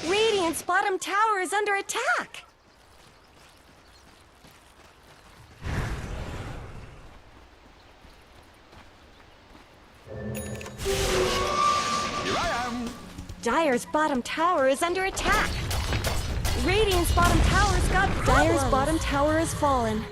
Radiant's bottom tower is under attack! Here I am! Dire's bottom tower is under attack! Radiant's bottom tower's got problems! Dire's bottom tower has fallen.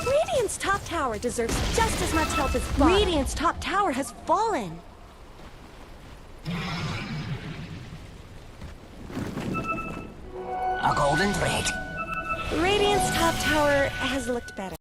Radiant's top tower deserves just as much help as bottom. Radiant's top tower has fallen. A golden thread. Radiant's top tower has looked better.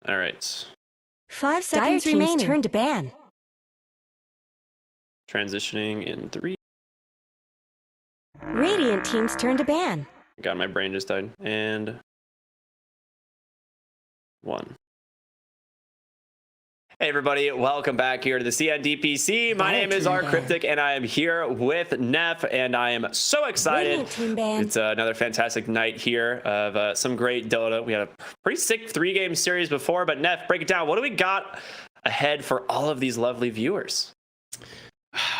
All right. 5 seconds remaining. Turn to ban. Transitioning in 3. Radiant team's turn to ban. God, my brain just died. And 1. Hey everybody, welcome back here to the CNDPC. My name is Cryptic, and I am here with Neff, and I am so excited. It's another fantastic night here of some great Dota. We had a pretty sick 3-game series before, but Neff, break it down. What do we got ahead for all of these lovely viewers?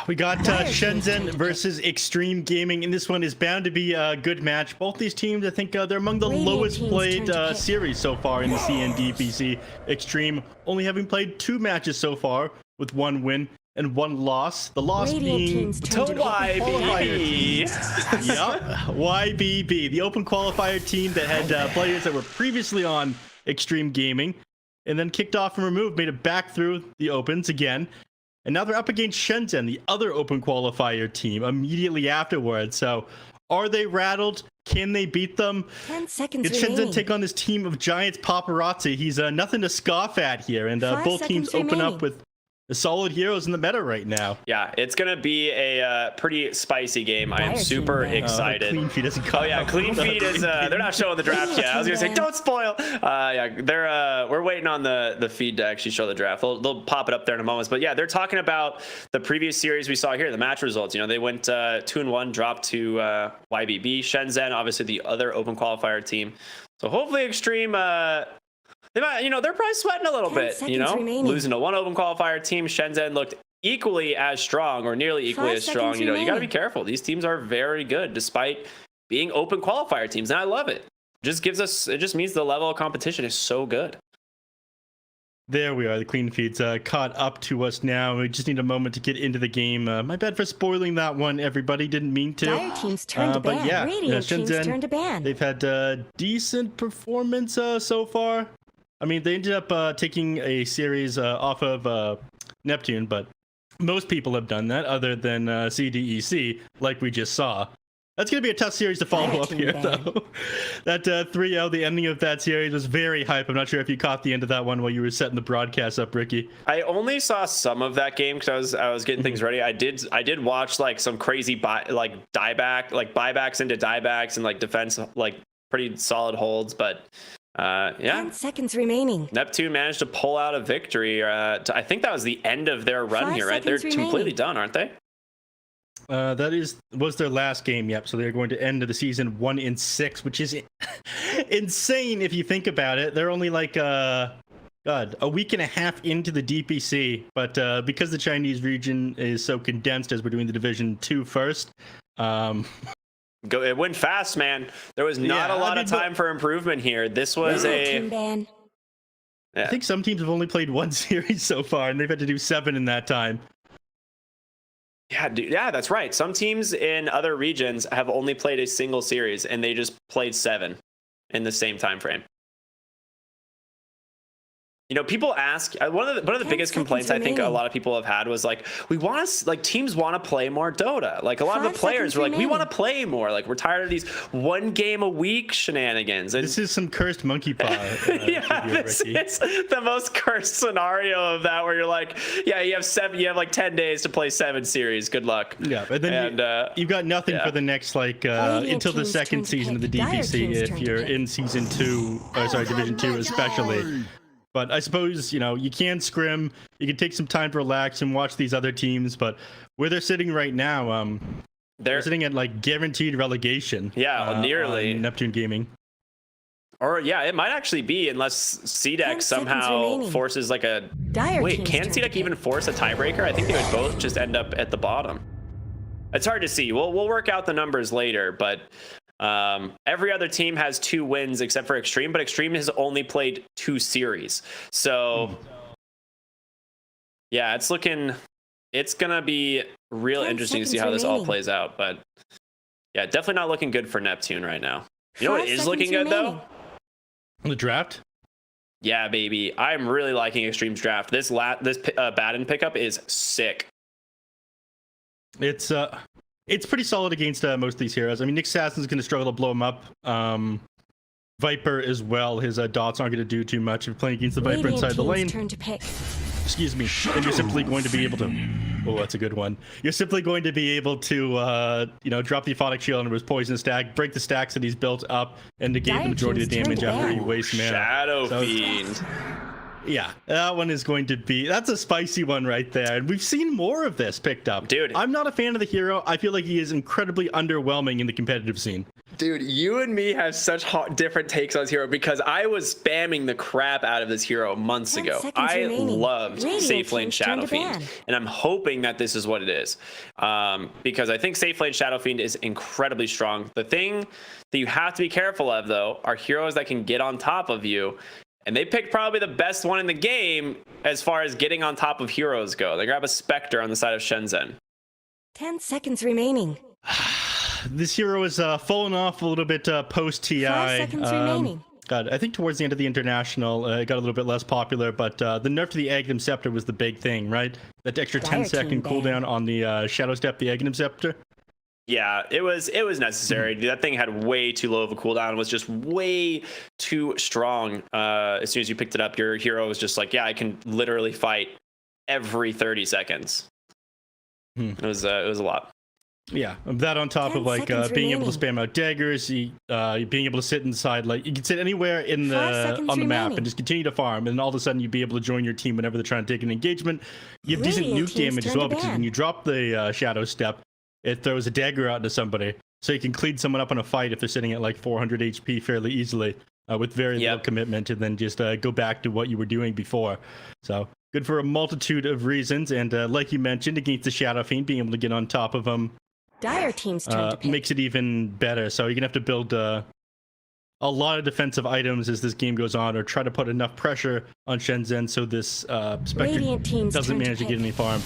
We got ShenZhen versus Xtreme Gaming, and this one is bound to be a good match. Both these teams, I think they're among the lowest played series so far in the CNDPC. Xtreme only having played 2 matches so far, with 1 win and 1 loss. The loss being to YBB. Yep, YBB, the open qualifier team that had players that were previously on Xtreme Gaming, and then kicked off and removed, made it back through the opens again. And now they're up against ShenZhen, the other open qualifier team, immediately afterwards. So are they rattled? Can they beat them? 10 seconds It's ShenZhen take on this team of Giants Paparazzi. He's nothing to scoff at here. And both teams open up with solid heroes in the meta right now. Yeah, it's going to be a pretty spicy game. I am super excited. Clean Feed doesn't come. Oh yeah, Clean Feed is they're not showing the draft yet. I was going to say don't spoil. Yeah, we're waiting on the feed to actually show the draft. They'll pop it up there in a moment. But yeah, they're talking about the previous series we saw here, the match results. You know, they went 2-1, dropped to YBB. ShenZhen, obviously the other open qualifier team. So hopefully Xtreme they might, they're probably sweating a little bit, remaining. Losing to 1 open qualifier team. ShenZhen looked equally as strong, or nearly equally as strong. You got to be careful. These teams are very good despite being open qualifier teams, and I love it. It just means the level of competition is so good. There we are. The Clean Feed's caught up to us now. We just need a moment to get into the game. My bad for spoiling that one, everybody. Didn't mean to. Dire team's turn to ban. But yeah, Radiant team's ShenZhen, turn to ban. they've had decent performance so far. I mean, they ended up taking a series off of Neptune, but most people have done that other than CDEC, like we just saw. That's going to be a tough series to follow up here, though. That 3-0, the ending of that series was very hype. I'm not sure if you caught the end of that one while you were setting the broadcast up, Ricky. I only saw some of that game because I was getting things ready. I did watch like some crazy buybacks into diebacks and like defense, like pretty solid holds, but yeah. 10 seconds remaining. Neptune managed to pull out a victory. I think that was the end of their run here, right? They're completely done, aren't they? That was their last game, yep. So they're going to end the season 1-6, which is insane if you think about it. They're only like a week and a half into the DPC, but because the Chinese region is so condensed as we're doing the Division 2 first, it went fast, man. There was not a lot of time for improvement here. This was I think some teams have only played 1 series so far, and they've had to do 7 in that time. Yeah, dude. Yeah, that's right. Some teams in other regions have only played a single series, and they just played 7 in the same time frame. People ask, one of the biggest complaints I think a lot of people have had was like, teams want to play more Dota. Like a lot of the players were like, we want to play more. Like we're tired of these 1 game a week shenanigans. And this is some cursed monkey paw. Yeah, this is the most cursed scenario of that, where you're like, yeah, you have like 10 days to play 7 series. Good luck. Yeah, but then you've got nothing for the next until the second season of the DPC if you're in season 2, or sorry, Division 2 especially. But I suppose, you can scrim, you can take some time to relax and watch these other teams, but where they're sitting right now, they're sitting at like guaranteed relegation. Yeah, nearly. Neptune Gaming. Or yeah, it might actually be, unless CDEC somehow forces like a... Wait, can CDEC even force a tiebreaker? I think they would both just end up at the bottom. It's hard to see. We'll work out the numbers later, but... every other team has 2 wins except for Xtreme, but Xtreme has only played 2 series. So yeah, it's gonna be real interesting to see how this all plays out. But yeah, definitely not looking good for Neptune right now. You know what is looking good though? The draft? Yeah, baby. I'm really liking Xtreme's draft. This Baden pickup is sick. It's pretty solid against most of these heroes. I mean, Nick Sasson's going to struggle to blow him up Viper as well. His dots aren't going to do too much if playing against the Viper Radiant inside the team's lane. turn to pick. Excuse me. And you're simply going to be able to... Oh, that's a good one. You're simply going to be able to, you know, drop the Aphotic Shield into his Poison Stack, break the stacks that he's built up, and negate the majority of the damage after he wastes mana. Shadow Fiend. Yeah, that one is going to be... That's a spicy one right there. And we've seen more of this picked up. Dude. I'm not a fan of the hero. I feel like he is incredibly underwhelming in the competitive scene. Dude, you and me have such different takes on this hero because I was spamming the crap out of this hero months 10 ago. seconds I remaining. loved Radiant Safe Lane team's turn Shadow to Fiend, ban. and I'm hoping that this is what it is, because I think Safe Lane Shadow Fiend is incredibly strong. The thing that you have to be careful of, though, are heroes that can get on top of you. And they picked probably the best one in the game as far as getting on top of heroes go. They grab a Spectre on the side of ShenZhen. 10 seconds remaining. This hero is fallen off a little bit post-TI. 5 seconds remaining. God, I think towards the end of the International, it got a little bit less popular, but the nerf to the Aghanim Scepter was the big thing, right? That extra Dire 10-second team ban. cooldown on the Shadow Step, the Aghanim Scepter. Yeah, it was necessary. That thing had way too low of a cooldown. It was just way too strong. As soon as you picked it up, your hero was just like, yeah, I can literally fight every 30 seconds. It was a lot. Yeah, that on top 10 of like seconds being able to remaining. spam out daggers, being able to sit inside, like you can sit anywhere in 5 the seconds on the map remaining. and just continue to farm, and all of a sudden you'd be able to join your team whenever they're trying to take an engagement. You have decent Radiant nuke team's damage as turn well to because ban. when you drop the Shadow Step, it throws a dagger out into somebody, so you can clean someone up in a fight if they're sitting at like 400 HP fairly easily with very little commitment, and then just go back to what you were doing before. So good for a multitude of reasons, and like you mentioned, against the Shadow Fiend, being able to get on top of them Dire team's turn to pick. makes it even better. So you're gonna have to build a lot of defensive items as this game goes on, or try to put enough pressure on ShenZhen so this Spectre Radiant team's doesn't turn to manage to get pick. any farm.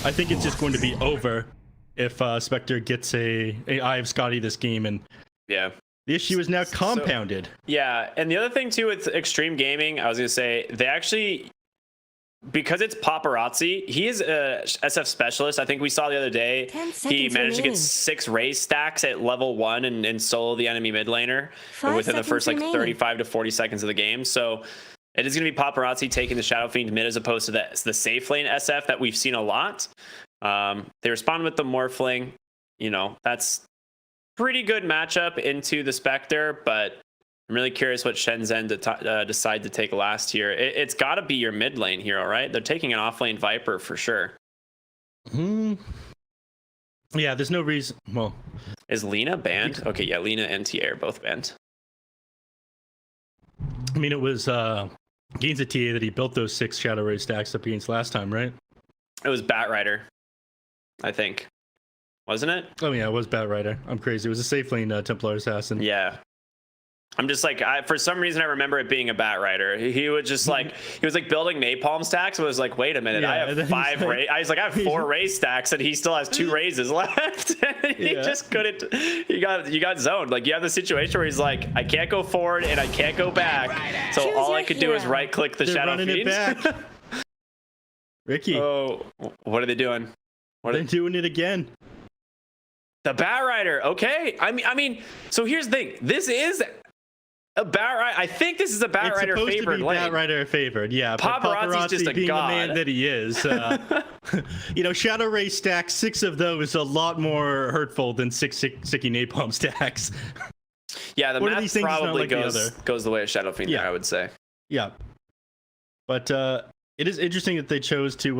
I think it's just going to be over if Spectre gets a Eye of Scotty this game, and Yeah. the issue is now compounded. Yeah, and the other thing too with Extreme Gaming, I was gonna say, they actually, because it's paparazzi, he is a SF specialist. I think we saw the other day 10 he seconds managed to remaining. get 6 raise stacks at level 1 and solo the enemy mid laner 5 within the first like seconds 35 to 40 seconds of the game. So it is going to be paparazzi taking the Shadow Fiend mid as opposed to the safe lane SF that we've seen a lot. They respond with the Morphling. You know, that's pretty good matchup into the Spectre, but I'm really curious what ShenZhen decide to take last here. It's got to be your mid lane hero, right? They're taking an off lane Viper for sure. Yeah, there's no reason. Well, Is Lena banned? Okay, yeah, Lena and TA are both banned. I mean, it was against the TA that he built those 6 Shadow Ray stacks up against last time, right? It was Batrider, I think. Wasn't it? Oh yeah, it was Batrider. I'm crazy. It was a safe lane Templar Assassin. Yeah. I'm just like, for some reason I remember it being a Batrider. He would just like, he was like building napalm stacks. I was like, wait a minute, Yeah, I and then have 5 he's like- rays. I was like, I have 4 raise stacks, and he still has 2 raises left. He Yeah. just couldn't. You got zoned. Like you have the situation where he's like, I can't go forward and I can't go back. So Choose all your I could do is hero. right click the They're Shadow running Fiend. it back. Ricky, Oh, what are they doing? What they're are doing it again. the Batrider? Okay, I mean, so here's the thing. This is a Batrider. I think this is a It's Batrider supposed to favored be lane. Batrider favored, yeah. But Paparazzi's just a being god. the man that he is, you know, Shadow Ray stacks, 6 of those, a lot more hurtful than 6 sticky napalm stacks. Yeah, the One of math these things is not probably like the other. goes the way of Shadow Fiend, Yeah. I would say. Yeah, but it is interesting that they chose to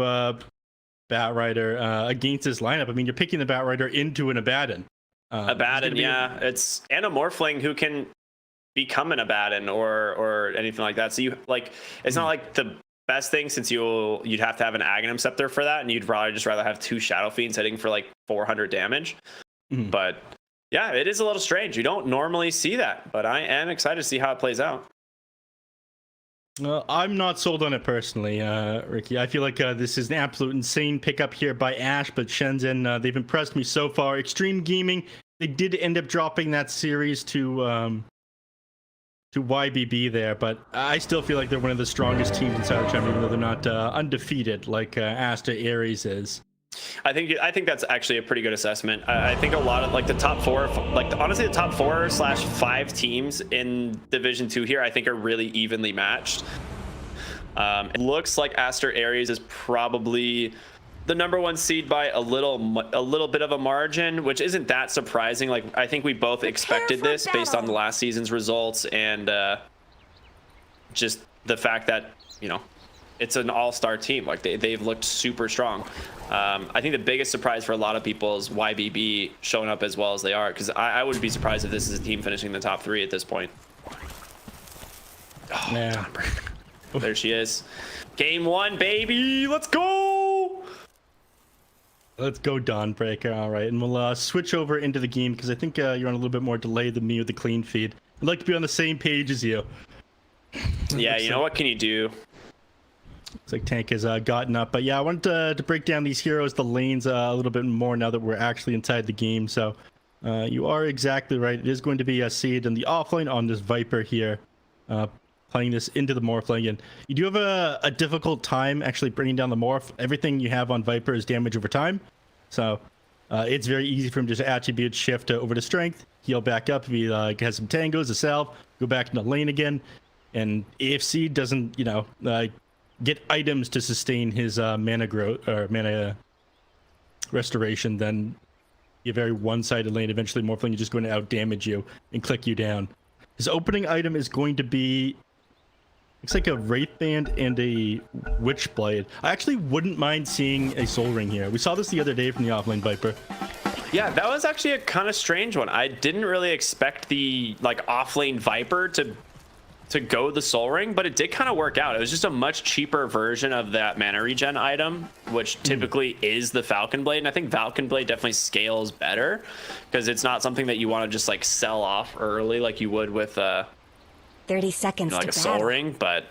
Batrider against this lineup. I mean, you're picking the Batrider into an Abaddon. Abaddon, yeah. It's and a Morphling who can become an Abaddon or anything like that. So you like, it's not like the best thing, since you'd have to have an Aghanim Scepter for that, and you'd probably just rather have 2 Shadow Fiends hitting for like 400 damage. Mhm. But yeah, it is a little strange. You don't normally see that, but I am excited to see how it plays out. I'm not sold on it personally, Ricky. I feel like this is an absolute insane pickup here by Ash, but ShenZhen, they've impressed me so far. Extreme Gaming, they did end up dropping that series to YBB there, but I still feel like they're one of the strongest teams inside of China, even though they're not undefeated like Asta Ares is. I think that's actually a pretty good assessment. I think a lot of like the top four, like honestly the top 4/5 teams in Division 2 here, I think are really evenly matched. It looks like Aster Aries is probably the #1 seed by a little bit of a margin, which isn't that surprising. Like I think we both expected this based on the last season's results and just the fact that, you know, it's an all-star team. Like they've looked super strong. I think the biggest surprise for a lot of people is YBB showing up as well as they are, because I wouldn't be surprised if this is a team finishing in the top 3 at this point. Oh, yeah. There she is. Game 1, baby. Let's go. Let's go, Dawnbreaker. All right, and we'll switch over into the game because I think you're on a little bit more delay than me with the clean feed. I'd like to be on the same page as you. Yeah, you know what can you do? Looks like Tank has gotten up, but yeah, I wanted to break down these heroes, the lanes a little bit more now that we're actually inside the game. So you are exactly right. It is going to be a seed in the offlane on this Viper here, playing this into the Morph lane. And you do have a difficult time actually bringing down the Morph. Everything you have on Viper is damage over time, so it's very easy for him to just attribute shift over to strength, heal back up if he has some tangos, a salve, go back into the lane again. And if Seed doesn't, you know, get items to sustain his mana growth or mana restoration, then a very one-sided lane. Eventually, Morphling is just going to out-damage you and click you down. His opening item is going to be, looks like a Wraith Band and a Witchblade. I actually wouldn't mind seeing a Soul Ring here. We saw this the other day from the offlane Viper. Yeah, that was actually a kind of strange one. I didn't really expect the like offlane Viper to go the Soul Ring, but it did kind of work out. It was just a much cheaper version of that mana regen item, which typically is the Falcon Blade. And I think Falcon Blade definitely scales better because it's not something that you want to just like sell off early like you would with 30 seconds like to a Soul Ring, but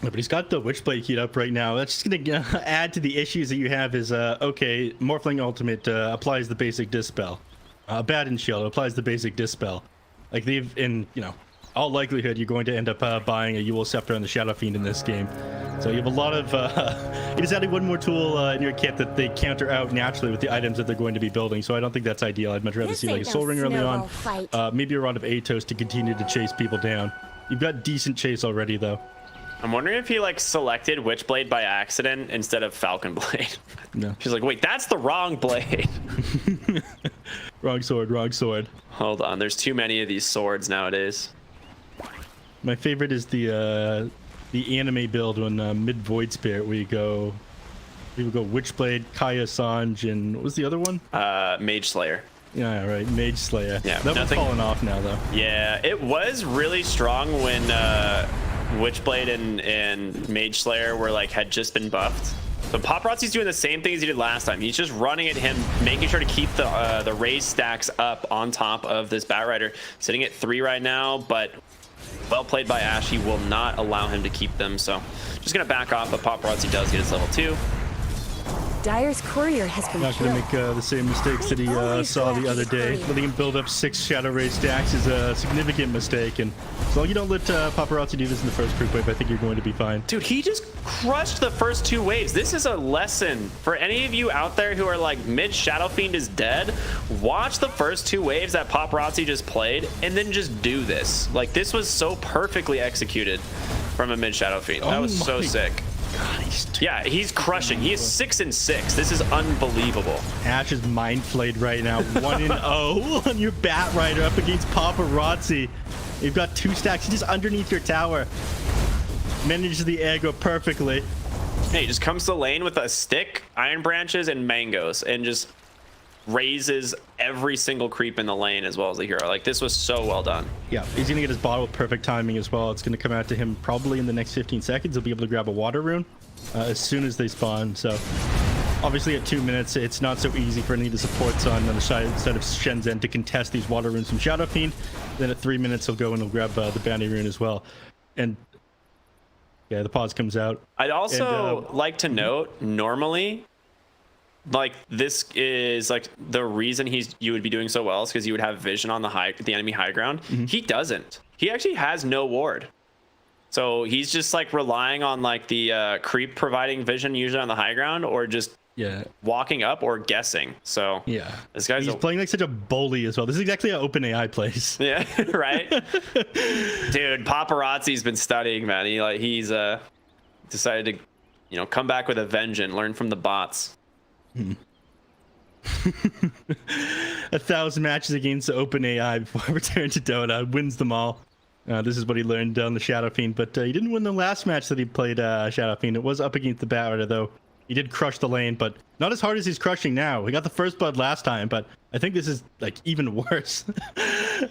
But he's got the Witchblade keyed up right now. That's just going to add to the issues that you have is, okay, Morphling Ultimate applies the basic Dispel. Batten Shield applies the basic Dispel. Like, they've, in, you know, all likelihood, you're going to end up buying a Ewell Scepter and the Shadow Fiend in this game. So you have a lot of, you're just adding one more tool in your kit that they counter out naturally with the items that they're going to be building. So I don't think that's ideal. I'd much rather see like a Soul Ring early on, maybe a Rod of Atos to continue to chase people down. You've got decent chase already, though. I'm wondering if he like selected Witchblade by accident instead of Falcon Blade. No. She's like, wait, that's the wrong blade. Wrong sword, wrong sword. Hold on, there's too many of these swords nowadays. My favorite is the anime build on mid Void Spirit where you go Witchblade, Kaya Sange, and what was the other one? Mage Slayer. Yeah, right, Mage Slayer. Yeah, that one's fallen off now though. Yeah, it was really strong when Witchblade and Mage Slayer were like had just been buffed. So Paparazzi's doing the same thing as he did last time. He's just running at him, making sure to keep the raise stacks up on top of this Batrider. Sitting at 3 right now, but well played by Ash. He will not allow him to keep them. So just gonna back off, but Paparazzi does get his level 2. Dyer's courier has been Not going to make the same mistakes that he saw the other day. Letting him build up 6 Shadow Ray stacks is a significant mistake, and as long as you don't let Paparazzi do this in the first group wave, I think you're going to be fine. Dude, he just crushed the first 2 waves. This is a lesson for any of you out there who are like mid Shadow Fiend is dead. Watch the first 2 waves that Paparazzi just played, and then just do this. Like, this was so perfectly executed from a mid Shadow Fiend. That was so sick. God, he's crushing. He is 6 and 6. This is unbelievable. Ash is mind flayed right now. 1-0 on your Batrider up against Paparazzi. You've got 2 stacks just underneath your tower. Manages the aggro perfectly. Hey, he just comes to the lane with a stick, iron branches, and mangoes, and just raises every single creep in the lane as well as the hero. Like, this was so well done. Yeah, he's gonna get his bottle with perfect timing as well. It's gonna come out to him probably in the next 15 seconds. He'll be able to grab a water rune as soon as they spawn. So obviously at 2 minutes, it's not so easy for any of the supports on the side of ShenZhen to contest these water runes from Shadow Fiend. Then at 3 minutes, he'll go and he'll grab the bounty rune as well. And yeah, the pause comes out. I'd also like to note, normally, like, this is like the reason you would be doing so well is because you would have vision on the enemy high ground. He doesn't. He actually has no ward. So he's just like relying on like the creep providing vision usually on the high ground, or just walking up or guessing. So yeah, this guy's he's playing like such a bully as well. This is exactly how OpenAI plays. Yeah, right. Dude, Paparazzi's been studying, man. He's decided to, you know, come back with a vengeance, learn from the bots. 1,000 matches against OpenAI before I return to Dota, wins them all. This is what he learned on the Shadow Fiend, but he didn't win the last match that he played Shadow Fiend. It was up against the Batter, though. He did crush the lane, but not as hard as he's crushing now. We got the first blood last time, but I think this is like even worse.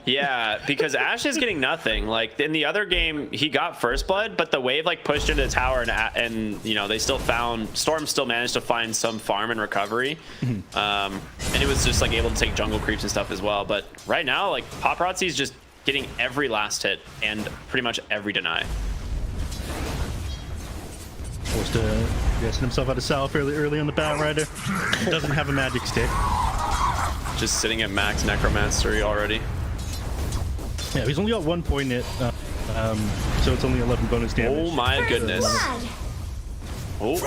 Yeah, because Ash is getting nothing. Like in the other game, he got first blood, but the wave like pushed into the tower, and you know, they still found Storm still managed to find some farm and recovery. And it was just like able to take jungle creeps and stuff as well. But right now, like Paparazzi's just getting every last hit and pretty much every deny. Forced to guessing himself out of Sal fairly early on the Bat Rider. Doesn't have a magic stick. Just sitting at max necromancy already. Yeah, he's only got 1 point in it, so it's only 11 bonus damage. Oh my goodness. Oh,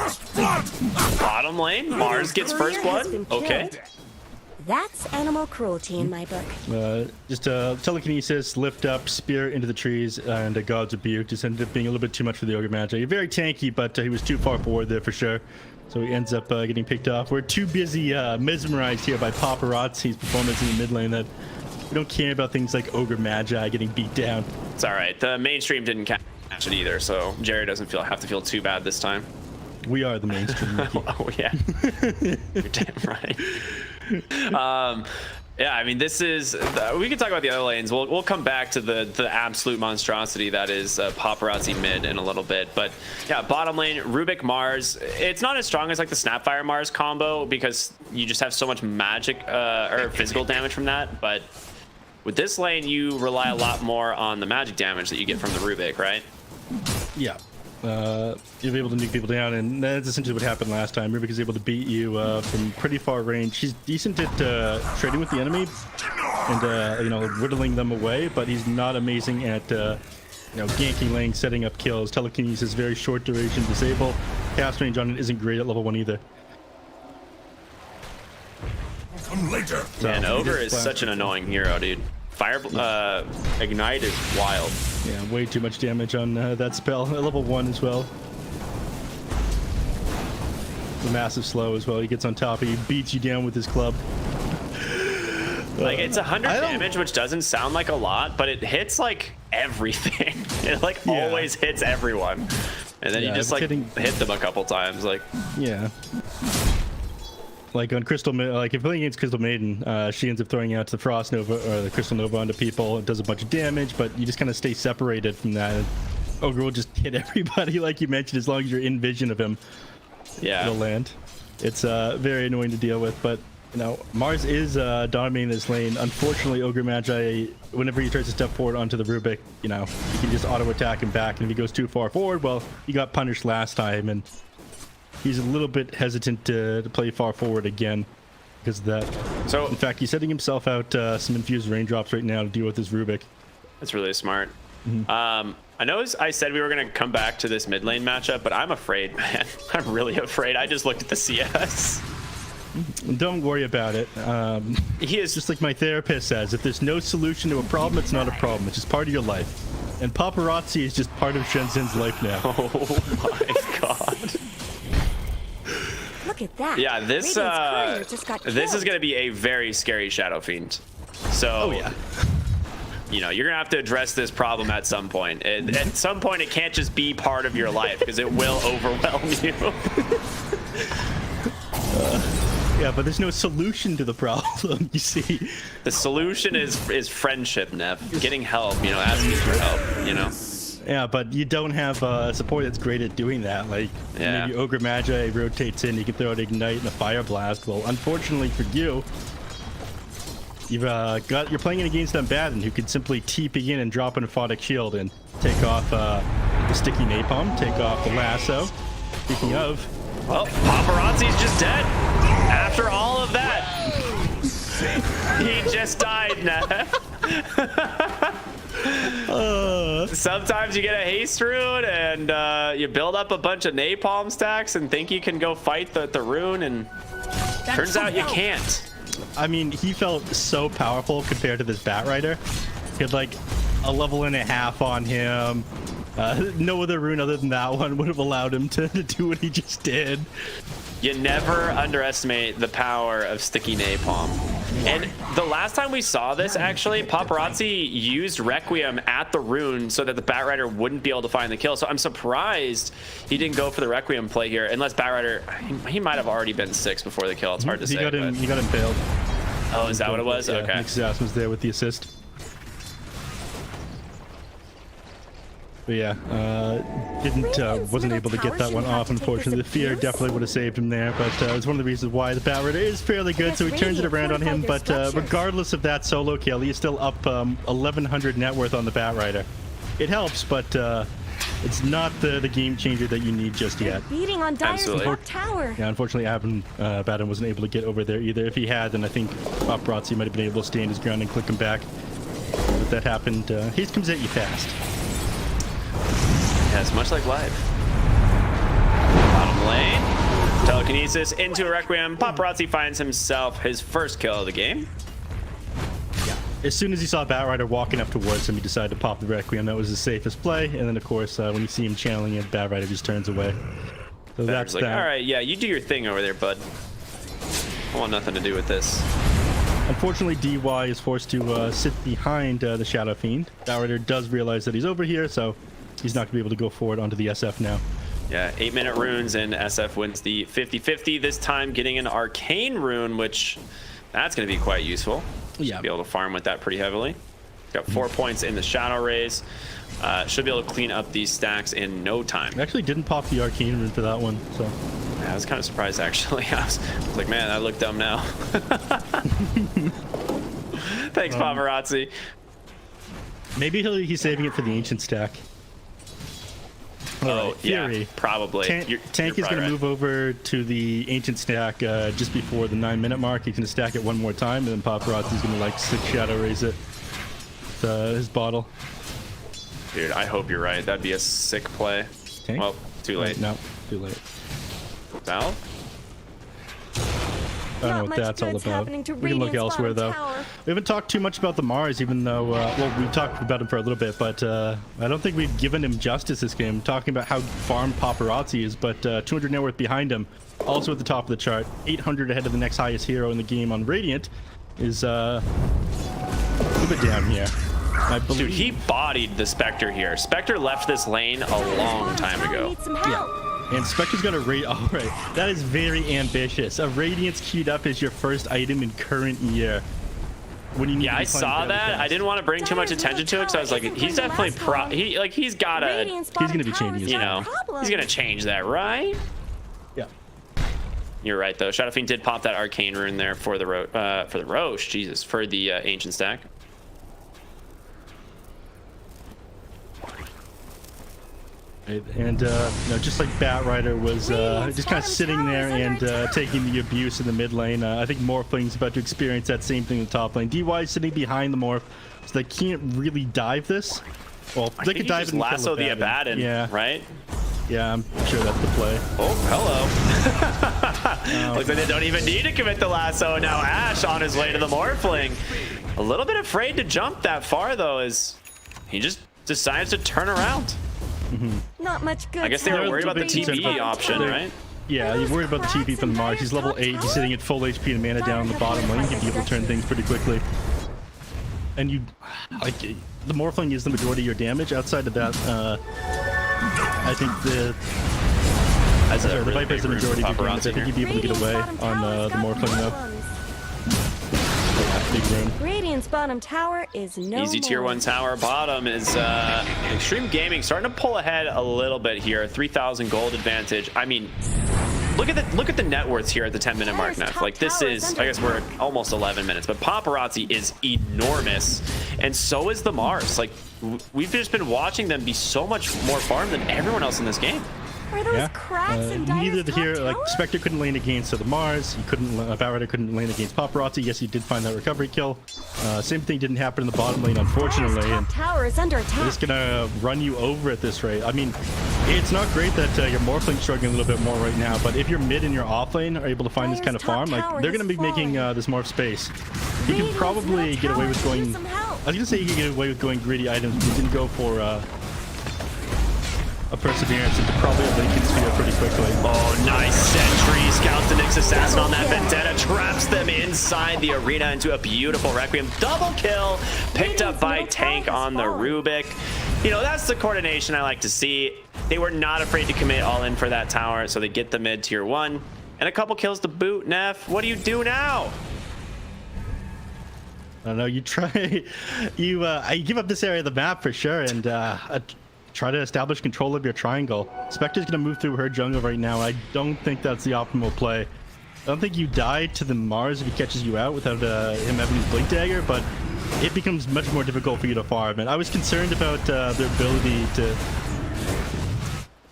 bottom lane, Mars gets first blood. Okay. That's animal cruelty in my book. Just telekinesis, lift up, spear into the trees, and a God's Rebuke. Just ended up being a little bit too much for the Ogre Magi. Very tanky, but he was too far forward there for sure. So he ends up getting picked off. We're too busy mesmerized here by Paparazzi's performance in the mid lane that we don't care about things like Ogre Magi getting beat down. It's all right. The mainstream didn't catch it either, so Jerry doesn't have to feel too bad this time. We are the mainstream. Oh yeah, you're damn right. Yeah, I mean, this is we can talk about the other lanes. We'll come back to the absolute monstrosity that is Paparazzi mid in a little bit. But yeah, bottom lane, Rubik Mars. It's not as strong as like the Snapfire Mars combo because you just have so much magic or physical damage from that. But with this lane, you rely a lot more on the magic damage that you get from the Rubik, right? Yeah. You'll be able to nuke people down, and that's essentially what happened last time. Rubik is able to beat you from pretty far range. He's decent at trading with the enemy and you know, whittling them away, but he's not amazing at you know, ganking lane, setting up kills. Telekinesis, very short duration, disable. Cast range on it isn't great at level 1 either. Later. Man, Ogre is such an annoying hero, dude. Fire Ignite is wild. Yeah, way too much damage on that spell. At level 1 as well. The massive slow as well. He gets on top of you, beats you down with his club. Like it's 100 damage, which doesn't sound like a lot, but it hits like everything. It like always hits everyone, and then you just like hit them a couple times. Like like on Crystal, like if playing against Crystal Maiden, she ends up throwing out the Frost Nova or the Crystal Nova onto people. It does a bunch of damage, but you just kind of stay separated from that. Ogre will just hit everybody, like you mentioned, as long as you're in vision of him. Yeah, it'll land. It's very annoying to deal with, but you know, Mars is dominating this lane. Unfortunately, Ogre Magi, whenever he tries to step forward onto the Rubik, you know, you can just auto attack him back, and if he goes too far forward, well, he got punished last time, and he's a little bit hesitant to play far forward again because of that. So, in fact, he's setting himself out some infused raindrops right now to deal with his Rubik. That's really smart. I know I said we were going to come back to this mid lane matchup, but I'm afraid, man. I'm really afraid. I just looked at the CS. Don't worry about it. He is just like my therapist says, if there's no solution to a problem, it's not a problem. It's just part of your life. And Paparazzi is just part of ShenZhen's life now. Oh my god. Look at that. Yeah, this is going to be a very scary Shadow Fiend. So, you know, you're going to have to address this problem at some point. At some point, it can't just be part of your life because it will overwhelm you. Yeah, but there's no solution to the problem, you see. The solution is friendship, Nev. Getting help, you know, asking for help, you know. Yeah, but you don't have support that's great at doing that. Like, maybe Ogre Magi rotates in, you can throw an Ignite and a Fire Blast. Well, unfortunately for you, you're playing it against Unbatten, who could simply TP in and drop an Aphotic Shield and take off the Sticky Napalm, take off the Lasso. Speaking of... Well, Paparazzi's just dead. After all of that, he just died, Nev. Sometimes you get a haste rune and you build up a bunch of napalm stacks and think you can go fight the rune, and turns out you can't. I mean, he felt so powerful compared to this Batrider. He had like a level and a half on him. No other rune other than that one would have allowed him to do what he just did. You never underestimate the power of sticky napalm. And the last time we saw this, actually, Paparazzi used Requiem at the rune so that the Batrider wouldn't be able to find the kill. So I'm surprised he didn't go for the Requiem play here, unless Batrider, he might have already been 6 before the kill. It's hard to say. He got impaled. Oh, is that what it was? Yeah, okay. Nixas was there with the assist. But yeah, wasn't able to get that one off, unfortunately. The fear definitely would have saved him there, but it's one of the reasons why the Batrider is fairly good, so he turns it around on him. But regardless of that solo kill, he is still up 1,100 net worth on the Batrider. It helps, but it's not the game changer that you need just yet. Beating on Dyer's top tower. Yeah, unfortunately, Batten wasn't able to get over there either. If he had, then I think Paparazzi might have been able to stand his ground and click him back. But that happened. Haste comes at you fast. Yes, much like life. Bottom lane. Telekinesis into a Requiem. Paparazzi finds himself his first kill of the game. Yeah. As soon as he saw Batrider walking up towards him, he decided to pop the Requiem. That was the safest play. And then, of course, when you see him channeling it, Batrider just turns away. So that's like, that. all right, yeah, you do your thing over there, bud. I want nothing to do with this. Unfortunately, DY is forced to sit behind the Shadow Fiend. Batrider does realize that he's over here, so he's not going to be able to go forward onto the SF now. Yeah, 8-minute runes, and SF wins the 50-50. This time getting an Arcane rune, which that's going to be quite useful. Yeah. Be able to farm with that pretty heavily. Got 4 points in the Shadow Rays. Should be able to clean up these stacks in no time. I actually didn't pop the Arcane rune for that one, so... Yeah, I was kind of surprised, actually. I was like, man, I look dumb now. Thanks, Paparazzi. Maybe he's saving it for the Ancient stack. Oh, Theory. Yeah, probably. Tank is going to move over to the Ancient stack just before the 9-minute mark. He's going to stack it one more time, and then Paparazzi's going to like 6 Shadow Raise it with his bottle. Dude, I hope you're right. That'd be a sick play. Tank? Well, too late. No, too late. Valve? I don't know what that's all about. We can look elsewhere, though. We haven't talked too much about the Mars, even though, well, we talked about him for a little bit, but I don't think we've given him justice this game. Talking about how farmed Paparazzi is, but 200 net worth behind him, also at the top of the chart, 800 ahead of the next highest hero in the game on Radiant, is a little bit down here. Dude, he bodied the Spectre here. Spectre left this lane a long time ago. Yeah. And Spectre's got a all right, that is very ambitious. A Radiance queued up as your first item in current year. When you need I saw that. I didn't want to bring too much attention to it, because I was like, he's definitely he's gotta, he's gonna be changing his he's gonna change that, right? Yeah. You're right, though. Shadow Fiend did pop that Arcane rune there for the Roche, Jesus, for the Ancient stack. And just like Batrider was just kind of sitting there and taking the abuse in the mid lane, I think Morphling's about to experience that same thing in the top lane. DY is sitting behind the Morph, so they can't really dive this. Well, they could dive and lasso the Abaddon, yeah. Right? Yeah, I'm sure that's the play. Oh, hello. Looks like they don't even need to commit the lasso, and now Ash on his way to the Morphling. A little bit afraid to jump that far, though, as he just decides to turn around. Not much good. I guess they were worried about the TP option, right? Yeah, you're worried about the TP from the Mars. He's level 8. He's sitting at full HP and mana down on the bottom lane. He'd be able to turn things pretty quickly. And you, like, the Morphling is the majority of your damage. Outside of that, I think the Viper is the majority of your damage. I think you'd be able to get away on the Morphling, though. Big rune. Radiant's bottom tower is no Easy tier 1 tower. Bottom is Xtreme Gaming starting to pull ahead a little bit here. 3,000 gold advantage. I mean, look at the net worths here at the 10-minute mark now. Like, this is, I guess we're at almost 11 minutes, but Paparazzi is enormous, and so is the Mars. Like, we've just been watching them be so much more farmed than everyone else in this game. Are those cracks in Dire's neither top here, like tower? Spectre couldn't lane against the Mars. He couldn't. Batrider couldn't lane against Paparazzi. Yes, he did find that recovery kill. Same thing didn't happen in the bottom lane, unfortunately. Dire's And top tower is under they're attack. just gonna run you over at this rate. I mean, it's not great that your Morphling struggling a little bit more right now, but if your mid and your off lane are able to find this kind of farm, like they're gonna be making this Morph space. He can probably get away with going. I was gonna say he can get away with going greedy items, but he didn't go for a Perseverance and probably a Lincoln Sphere pretty quickly. Oh, nice sentry. Scouts the Nyx Assassin on that Vendetta. Traps them inside the arena into a beautiful Requiem. Double kill. Picked up by Tank on the Rubik. You know, that's the coordination I like to see. They were not afraid to commit all in for that tower, so they get the mid tier 1. And a couple kills to boot. Neff, what do you do now? I don't know. You try. You give up this area of the map for sure, and try to establish control of your triangle. Spectre's gonna move through her jungle right now. I don't think that's the optimal play. I don't think you die to the Mars if he catches you out without him having his Blink Dagger, but it becomes much more difficult for you to farm. And I was concerned about their ability to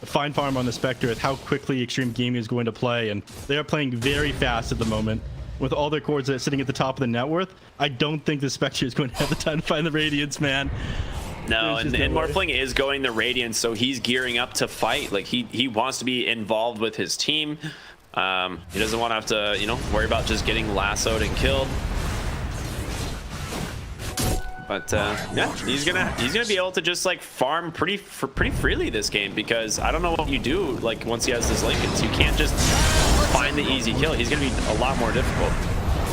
find farm on the Spectre with how quickly Xtreme Gaming is going to play, and they are playing very fast at the moment. With all their cores that are sitting at the top of the net worth, I don't think the Spectre is going to have the time to find the Radiance, man. No, and Morphling is going the Radiance, so he's gearing up to fight. Like, he wants to be involved with his team. He doesn't want to have to, you know, worry about just getting lassoed and killed. But yeah, he's gonna be able to just like farm pretty freely this game, because I don't know what you do like once he has this Lincoln. So you can't just find the easy kill. He's gonna be a lot more difficult.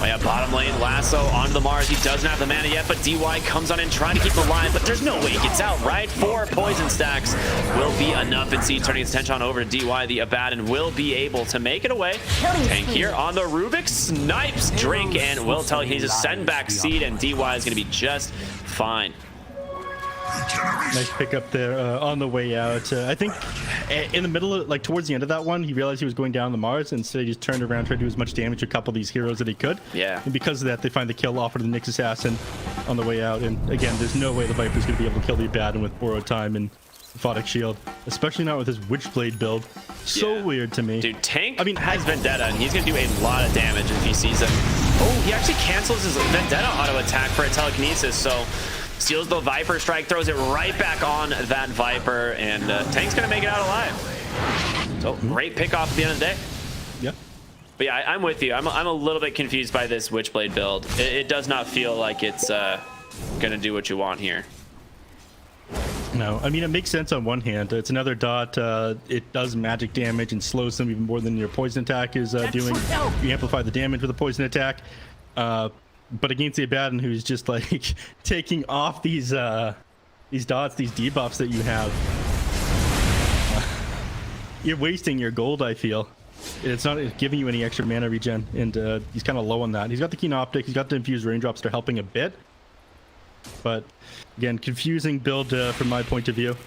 Oh yeah, bottom lane, lasso onto the Mars. He doesn't have the mana yet, but DY comes on in trying to keep the line, but there's no way he gets out, right? 4 poison stacks will be enough, and Seed turning his attention on over to DY. The Abaddon will be able to make it away. Tank here on the Rubik, snipes Drink, and will tell he needs to send back Seed, and DY is gonna be just fine. Nice pick up there on the way out. I think in the middle of, like towards the end of that one, he realized he was going down the Mars. Instead, he just turned around, tried to do as much damage to a couple of these heroes that he could. Yeah. And because of that, they find the kill off of the Nyx Assassin on the way out. And again, there's no way the Viper's going to be able to kill the Abaddon with borrowed time and Photic Shield, especially not with his Witchblade build. So weird to me. Dude, Tank has Vendetta, and he's going to do a lot of damage if he sees him. Oh, he actually cancels his Vendetta auto attack for a telekinesis, so steals the Viper strike, throws it right back on that Viper, and Tank's gonna make it out alive. So great pick off at the end of the day. Yep. But yeah, I'm with you. I'm a little bit confused by this Witchblade build. It does not feel like it's gonna do what you want here. No, I mean, it makes sense on one hand. It's another dot. It does magic damage and slows them even more than your poison attack is doing. You amplify the damage with a poison attack. But against the Abaddon, who's just like taking off these dots, these debuffs that you have, you're wasting your gold, I feel. It's not giving you any extra mana regen, and he's kind of low on that. He's got the Keen Optic, he's got the Infused Raindrops that are helping a bit. But again, confusing build from my point of view.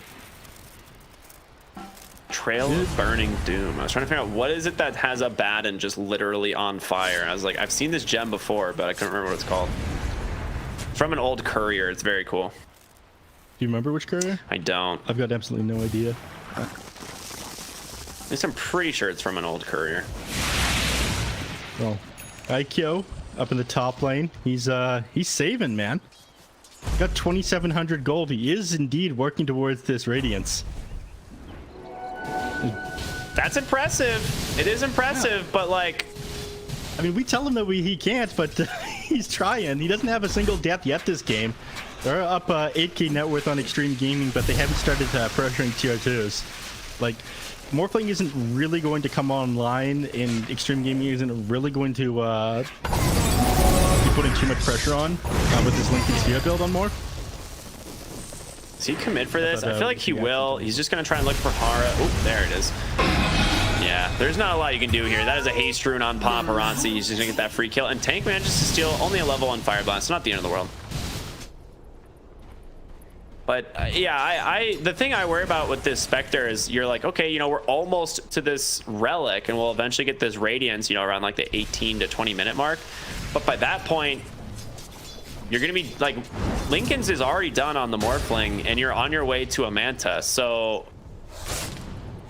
Trail of Burning Doom. I was trying to figure out what is it that has a Abaddon just literally on fire. I was like, I've seen this gem before, but I couldn't remember what it's called. From an old courier. It's very cool. Do you remember which courier? I don't. I've got absolutely no idea. At least I'm pretty sure it's from an old courier. Well, Aikyo up in the top lane. He's saving, man. Got 2,700 gold. He is indeed working towards this Radiance. That's impressive. It is impressive, but like, I mean, we tell him that he can't, but he's trying. He doesn't have a single death yet this game. They're up 8k net worth on Xtreme Gaming, but they haven't started pressuring tier 2s. Like, Morphling isn't really going to come online, and Xtreme Gaming isn't really going to be putting too much pressure on with this Lincoln Sphere build on Morph. Does he commit for this? I feel like he will. He's just going to try and look for Hara. Oh, there it is. Yeah, there's not a lot you can do here. That is a haste rune on Paparazzi. He's just going to get that free kill. And Tank manages to steal only a level 1 Fire Blast. Not the end of the world. But yeah, the thing I worry about with this Spectre is you're like, okay, you know, we're almost to this Relic, and we'll eventually get this Radiance, you know, around like the 18 to 20 minute mark. But by that point, you're going to be like, Lincoln's is already done on the Morphling, and you're on your way to a Manta. So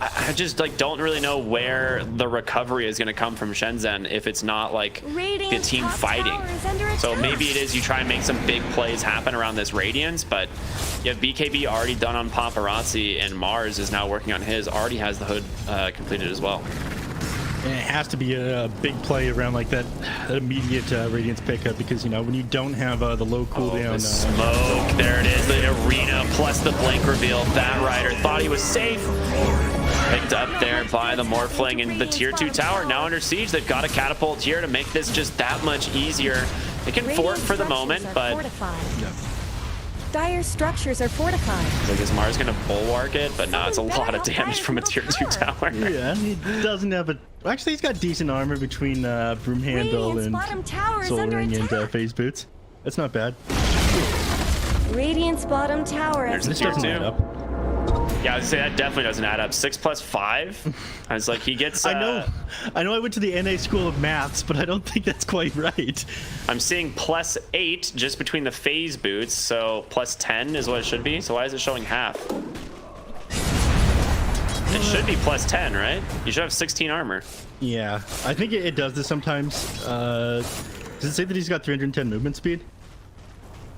I just like don't really know where the recovery is going to come from ShenZhen if it's not like the team fighting. So maybe it is you try and make some big plays happen around this Radiance, but you have BKB already done on Paparazzi, and Mars is now working on his, already has the hood completed as well. And it has to be a big play around like that immediate Radiance pickup, because, you know, when you don't have the low cooldown. The smoke, there it is, the arena plus the blink reveal. That Rider thought he was safe. Picked up there by the Morphling, and the tier 2 tower now under siege. They've got a catapult here to make this just that much easier. They can fort for the moment, but Dire structures are fortified. like, is Mars gonna bulwark it? But no, it's a lot of damage from a tier 2 tower. Yeah, he doesn't have a. Actually, he's got decent armor between Broom Handle and Soul Ring and Phase Boots. That's not bad. Radiant's bottom tower. There's the This tier doesn't 2. add up. Yeah, I was gonna say that definitely doesn't add up. 6 plus 5. I was like, he gets. I know I went to the NA School of Maths, but I don't think that's quite right. I'm seeing plus 8 just between the phase boots, so plus 10 is what it should be. So why is it showing half? It should be plus 10, right? You should have 16 armor. Yeah, I think it does this sometimes. Does it say that he's got 310 movement speed?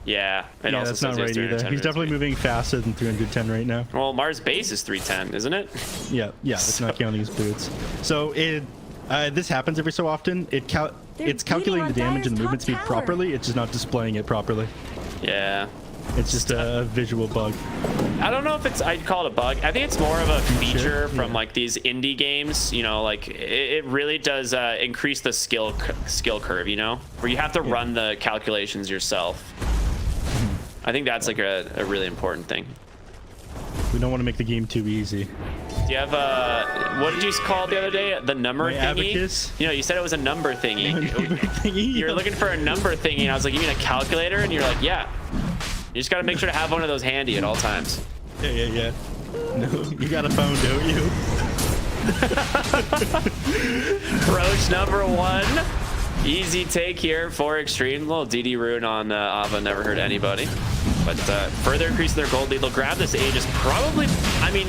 Yeah, it Yeah, also that's says not right either. He's definitely moving faster than 310 right now. Well, Mars base is 310, isn't it? Yeah, that's not counting his boots. So this happens every so often. It's calculating the damage and movement speed properly. It's just not displaying it properly. Yeah. It's just a visual bug. I don't know if it's, I'd call it a bug. I think it's more of a feature from Yeah. like these indie games, you know, like it really does increase the skill curve, you know, where you have to run the calculations yourself. I think that's like a really important thing. We don't want to make the game too easy. Do you have what did you call it the other day? The number thingy? Abacus? You know, you said it was a number thingy. Thingy? You were looking for a number thingy, and I was like, you mean a calculator? And you're like, yeah. You just got to make sure to have one of those handy at all times. Yeah. No, you got a phone, don't you? Roach number 1. Easy take here for Xtreme. Little DD rune on Ava never hurt anybody. But further increase their gold lead. They'll grab this Aegis probably. I mean,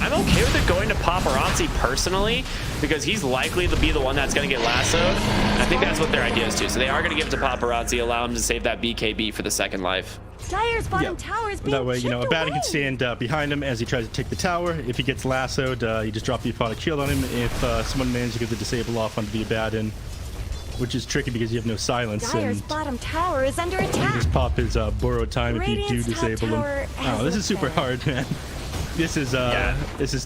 I'm okay with it going to Paparazzi personally, because he's likely to be the one that's going to get lassoed. I think that's what their idea is too. So they are going to give it to Paparazzi, allow him to save that BKB for the second life. Dire's bottom tower is being That way, you know, a chipped baddie can away. stand behind him as he tries to take the tower. If he gets lassoed, you just drop the aphotic shield on him. If someone manages to get the disable off onto the Abaddon, which is tricky because you have no silence, Dire's and bottom tower is under you attack. just pop his borrowed time if you do Radiant's top disable him. tower has Oh, this is super lifted. hard, man. This is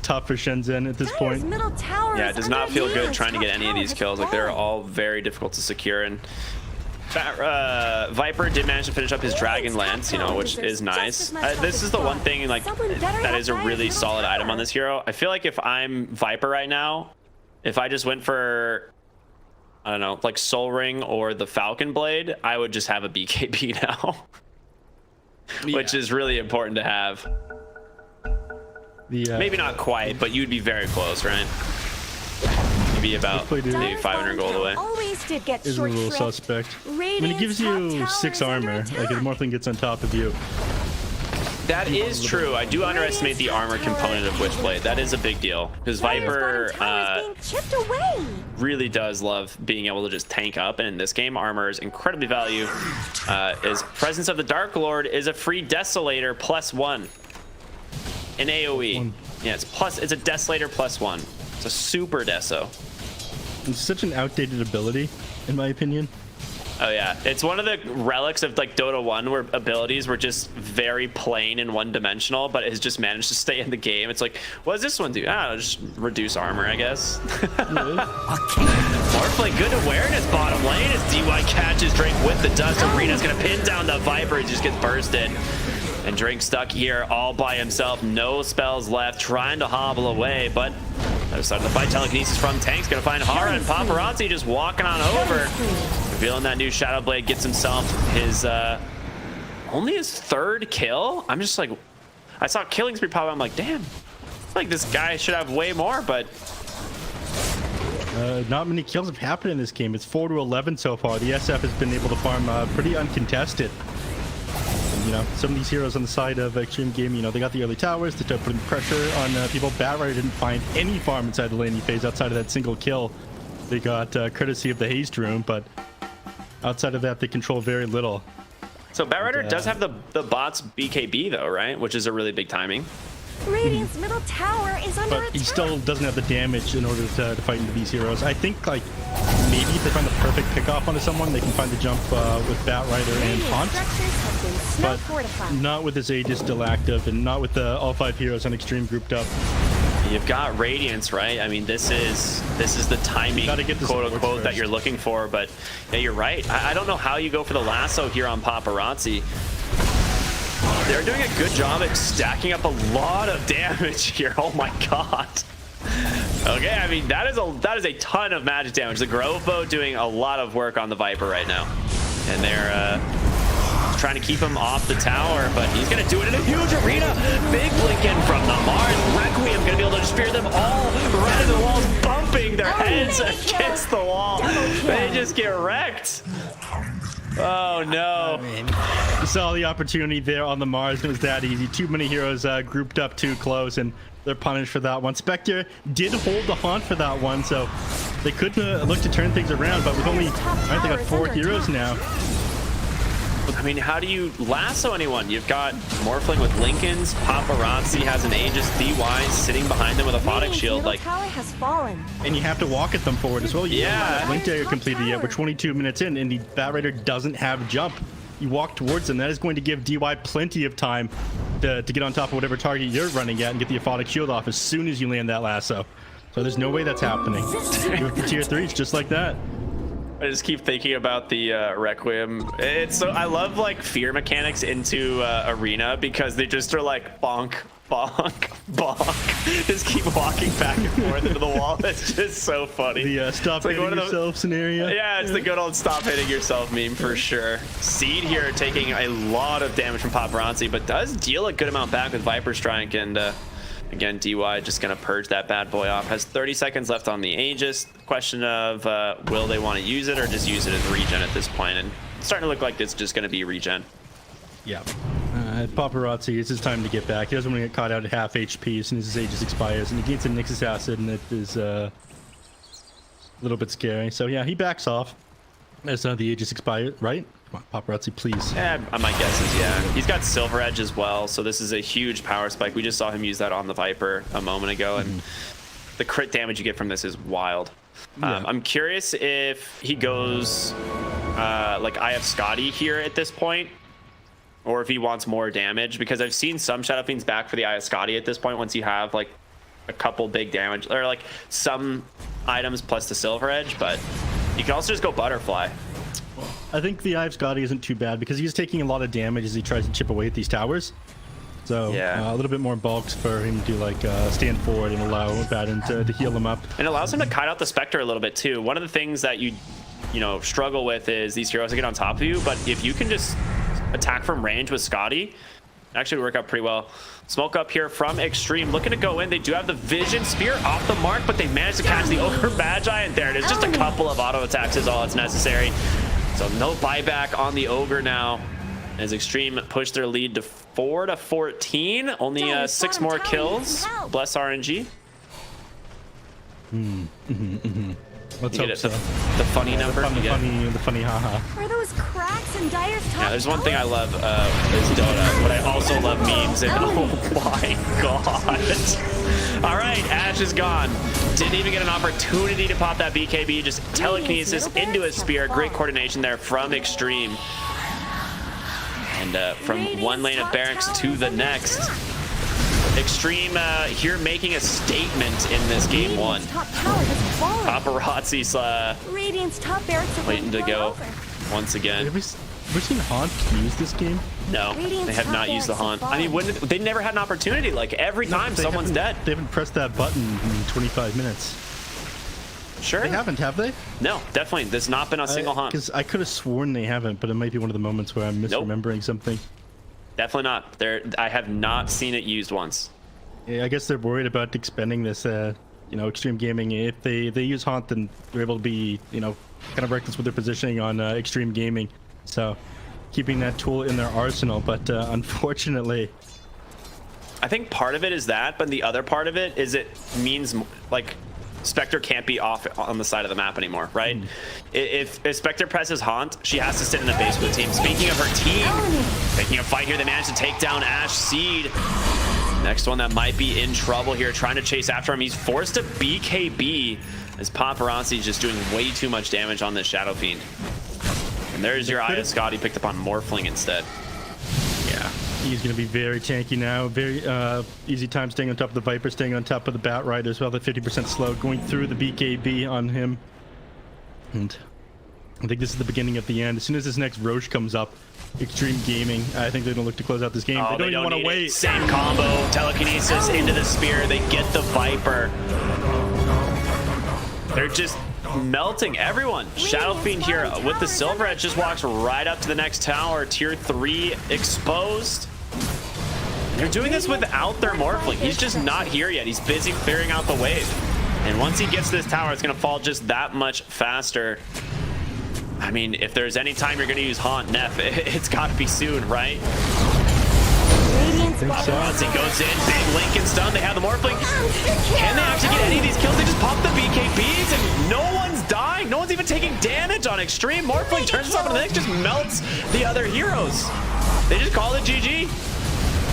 tough for ShenZhen at this Dire's point. middle tower Yeah, it is does under not feel good attack. trying to get any of these kills. Like, they're all very difficult to secure. And Viper did manage to finish up his Dragon Lance, you know, which is nice. This is the one thing, like, that is a really solid item on this hero. I feel like if I'm Viper right now, if I just went for, I don't know, like Soul Ring or the Falcon Blade, I would just have a BKB now. Which is really important to have. Maybe not quite, but you'd be very close, right? You'd be about maybe 500 gold away. Always did get Is a short little shrift. suspect. When it Radiant's gives top you tower 6 is under armor, like attack. the Morphling gets on top of you. That is true. I do underestimate the armor component of Witchblade. That is a big deal, because Viper Dire's bottom tower is being chipped away. really does love being able to just tank up, and in this game, armor is incredibly valuable. Is Presence of the Dark Lord is a free Desolator +1 in AoE. Yeah, it's a Desolator +1. It's a super deso. It's such an outdated ability, in my opinion. Oh yeah, it's one of the relics of like Dota 1 where abilities were just very plain and one-dimensional, but it has just managed to stay in the game. It's like, what does this one do? Ah, just reduce armor, I guess. Morphling, good awareness bottom lane as DY catches Drake with the dust. Arena's gonna pin down the Viper. He just gets bursted. And Drake stuck here all by himself. No spells left, trying to hobble away, but other side of the fight, telekinesis from Tank's gonna find Hara, and Paparazzi just walking on over. Revealing that new Shadow Blade, gets himself his only his 3rd kill. I'm just like, I saw killing spree pop. I'm like, damn, it's like this guy should have way more, but Not many kills have happened in this game. It's 4 to 11 so far. The SF has been able to farm pretty uncontested. You know, some of these heroes on the side of Xtreme Gaming, you know, they got the early towers to start putting pressure on people. Batrider didn't find any farm inside the laning phase outside of that single kill they got courtesy of the haste room, but outside of that, they control very little. So Batrider does have the bots BKB though, right? Which is a really big timing. Radiant's middle tower is under But attack. he still doesn't have the damage in order to fight into these heroes. I think, like, maybe if they find the perfect pickoff onto someone, they can find the jump with Batrider and Radiant Haunt. structures have been snow But fortified. not with his Aegis still active, and not with all 5 heroes on Xtreme grouped up. You've got Radiance, right? I mean, this is the timing, Gotta get the quote supports unquote, that first. you're looking for. But yeah, you're right. I don't know how you go for the lasso here on Paparazzi. They're doing a good job at stacking up a lot of damage here. Oh my god. Okay, I mean that is a ton of magic damage. The Grove Bow doing a lot of work on the Viper right now, and they're trying to keep him off the tower, but he's gonna do it in a huge arena. Big blink in from the Mars. Requiem gonna be able to spear them all right into the walls, bumping their heads against the wall. They just get wrecked. Oh no. You saw the opportunity there on the Mars, and it was that easy. Too many heroes grouped up too close, and they're punished for that one. Spectre did hold the Haunt for that one, so they could look to turn things around, but with only, I think they got 4 heroes now. I mean, how do you lasso anyone? You've got Morphling with Lincolns, Paparazzi has an Aegis, DY sitting behind them with a Photic Radiant's Shield. middle Like, tower has fallen. And you have to walk at them forward as well. You Yeah. don't have Link Dagger completed yet. We're 22 minutes in, and the Batrider doesn't have jump. You walk towards them. That is going to give DY plenty of time to get on top of whatever target you're running at and get the Aphotic Shield off as soon as you land that lasso. So there's no way that's happening. With the tier 3s, just like that. I just keep thinking about the Requiem. It's so I love like fear mechanics into Arena because they just are like bonk, bonk, bonk. Just keep walking back and forth into the wall. It's just so funny. The stop like hitting yourself scenario. Yeah, it's the good old stop hitting yourself meme for sure. Seed here taking a lot of damage from Paparazzi, but does deal a good amount back with Viper Strike, and again, DY just gonna purge that bad boy off. Has 30 seconds left on the Aegis. Question of will they want to use it or just use it as regen at this point? And it's starting to look like it's just gonna be regen. Yeah. Paparazzi, it's his time to get back. He doesn't want to get caught out at half HP as soon as his Aegis expires, and he gains a Nixus Acid, and it is a little bit scary. So yeah, he backs off as the Aegis expires, right? Come on, Paparazzi, please. Yeah, my guess is yeah. He's got Silver Edge as well, so this is a huge power spike. We just saw him use that on the Viper a moment ago, and the crit damage you get from this is wild. Yeah. I'm curious if he goes like I have Scotty here at this point, or if he wants more damage, because I've seen some Shadow Fiends back for the Eye of Scotty at this point once you have like a couple big damage, or like some items plus the Silver Edge, but you can also just go Butterfly. I think the Eye of Scotty isn't too bad because he's taking a lot of damage as he tries to chip away at these towers. So Yeah. a little bit more bulks for him to like stand forward and allow Baden to heal him up. And it allows him to kite out the Spectre a little bit too. One of the things that you know, struggle with is these heroes that get on top of you, but if you can just attack from range with Scotty, actually work out pretty well. Smoke up here from Xtreme, looking to go in. They do have the Vision Spear off the mark, but they managed to catch the Ogre Magi, and there it is. Just a couple of auto attacks is all that's necessary. So no buyback on the Ogre now, as Xtreme push their lead to 4-14. Only 6 more kills. Bless RNG. Let's You hope get it, so. the funny number. The You get it. funny haha. Are those cracks in Dire's top Yeah, there's one thing I tower? love is Dota, but I also love memes, and oh my god. All right, Ash is gone. Didn't even get an opportunity to pop that BKB, just telekinesis into his spear. Great coordination there from Xtreme. And from one lane of barracks to the next. Xtreme here making a statement in this game one. Radiant's top tower has fallen. Paparazzi's Radiant's top barracks have waiting been to thrown go over. once again. Have we seen Haunt use this game? No, they have not used the Haunt. I mean, they never had an opportunity. Like every time They someone's dead. They haven't pressed that button in 25 minutes. Sure. They haven't, have they? No, definitely. There's not been a single Haunt. Because I could have sworn they haven't, but it might be one of the moments where I'm misremembering something. Definitely not. I have not seen it used once. Yeah, I guess they're worried about expending this, you know, Xtreme Gaming. If they use Haunt, then they're able to be, you know, kind of reckless with their positioning on Xtreme Gaming. So keeping that tool in their arsenal, but unfortunately. I think part of it is that, but the other part of it is it means like Spectre can't be off on the side of the map anymore, right? If Spectre presses Haunt, she has to sit in the base with the team. Speaking of her team, making a fight here, they managed to take down Ash Seed. Next one that might be in trouble here, trying to chase after him. He's forced to BKB as Paparazzi is just doing way too much damage on this Shadow Fiend. And there's your Aya Scott. He picked up on Morphling instead. Yeah, he's going to be very tanky now. Very easy time staying on top of the Viper, staying on top of the Bat Rider as well. The 50% slow going through the BKB on him. And I think this is the beginning of the end. As soon as this next Roche comes up, Xtreme Gaming, I think they're going to look to close out this game. Oh, they don't even want to wait. Same combo, telekinesis into the spear. They get the Viper. They're just melting everyone. Shadow Fiend here with the Silver Edge just walks right up to the next tower. Tier 3 exposed. They're doing this without their Morphling. He's just not here yet. He's busy clearing out the wave. And once he gets to this tower, it's going to fall just that much faster. I mean, if there's any time you're going to use Haunt, Neff, it's got to be soon, right? Once he goes in, big Lincoln stun. They have the Morphling. Can they actually get any of these kills? They just pop the BKBs and no one's dying. No one's even taking damage on Xtreme. Morphling turns himself into the next, just melts the other heroes. They just call it GG.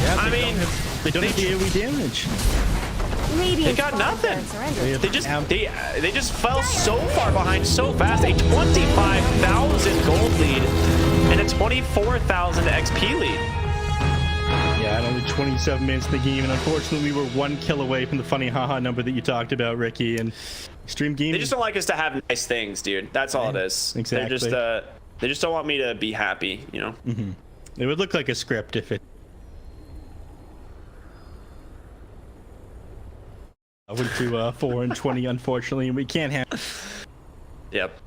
Yeah, I mean, they don't have the AoE damage. They got nothing. They just fell so far behind so fast. A 25,000 gold lead and a 24,000 XP lead. Yeah, only 27 minutes in the game, and unfortunately, we were 1 kill away from the funny haha number that you talked about, Ricky. And Xtreme Gaming. They just don't like us to have nice things, dude. That's all it is. Exactly. They just don't want me to be happy, you know. It would look like a script if it. I went to 4-20, unfortunately, and we can't have. Yep.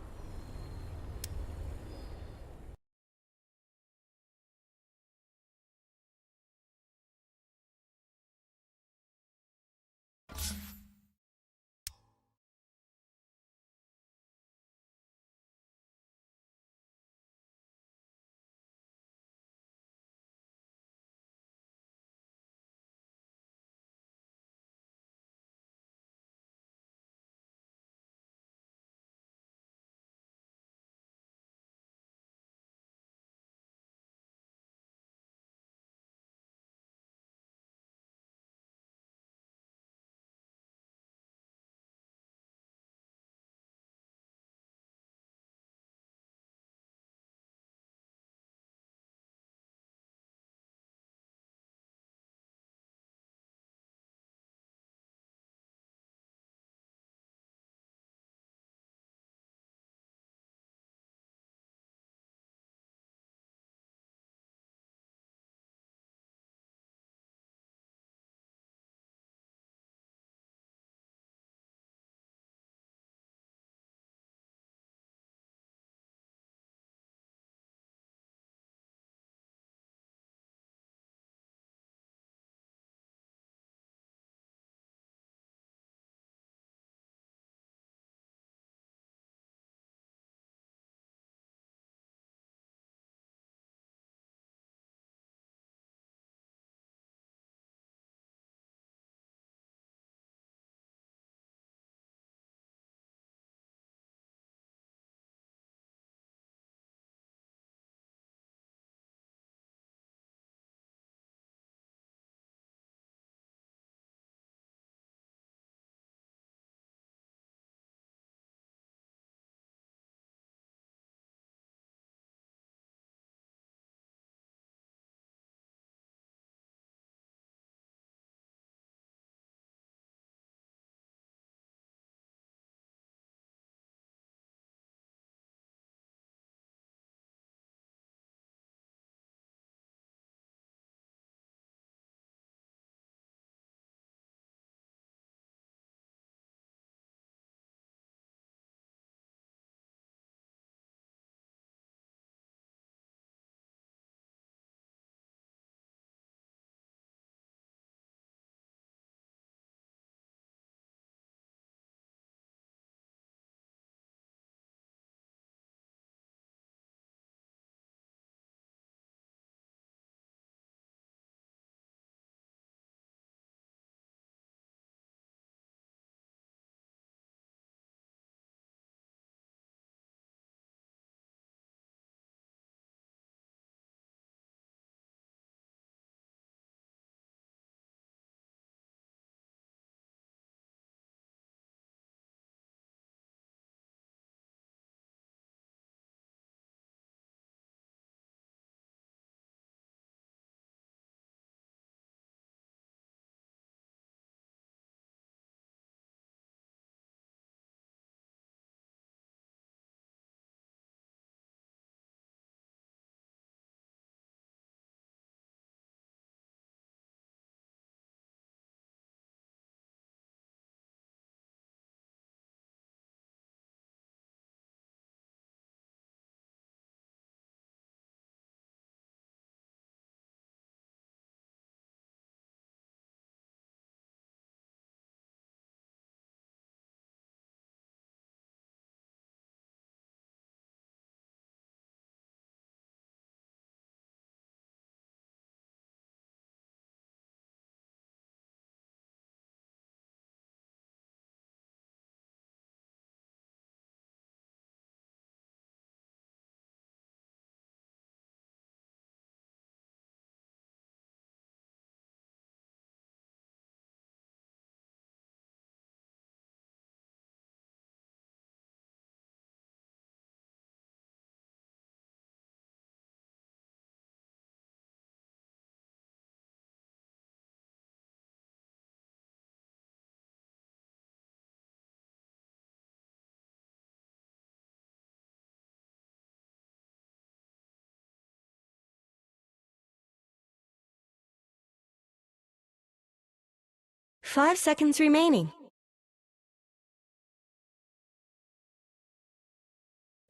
5 seconds remaining.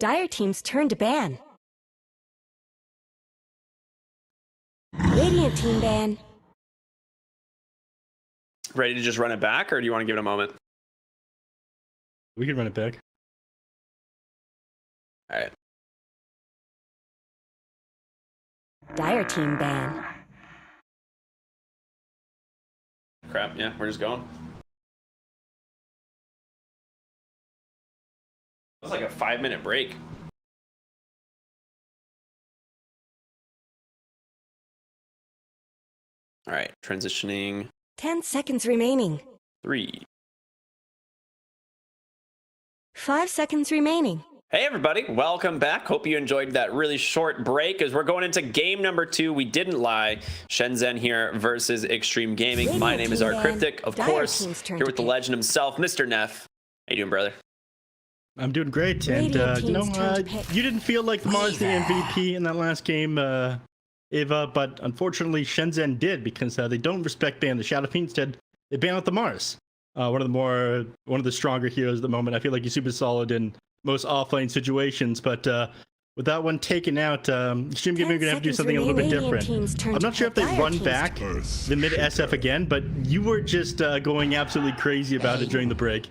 Dire Team's turn to ban. Radiant Team ban. Ready to just run it back, or do you want to give it a moment? We can run it back. All right. Dire Team ban. Crap. Yeah, we're just going. It was like a 5-minute break. All right, transitioning. 10 seconds remaining. 3. 5 seconds remaining. Hey everybody, welcome back. Hope you enjoyed that really short break as we're going into game number 2. We didn't lie. ShenZhen here versus Xtreme Gaming. My name is Art Cryptic, of course, here with the legend himself, Mr. Neff. How you doing, brother? I'm doing great, and you didn't feel like Mars the MVP in that last game, Ava, but unfortunately ShenZhen did, because they don't respect ban the Shadow Fiend. Instead, they ban out the Mars. One of the stronger heroes at the moment. I feel like he's super solid in most offlane situations, but with that one taken out, Xtreme Gaming are gonna have to do something a little bit different. I'm not sure if they run back the mid SF again, but you were just going absolutely crazy about it during the break.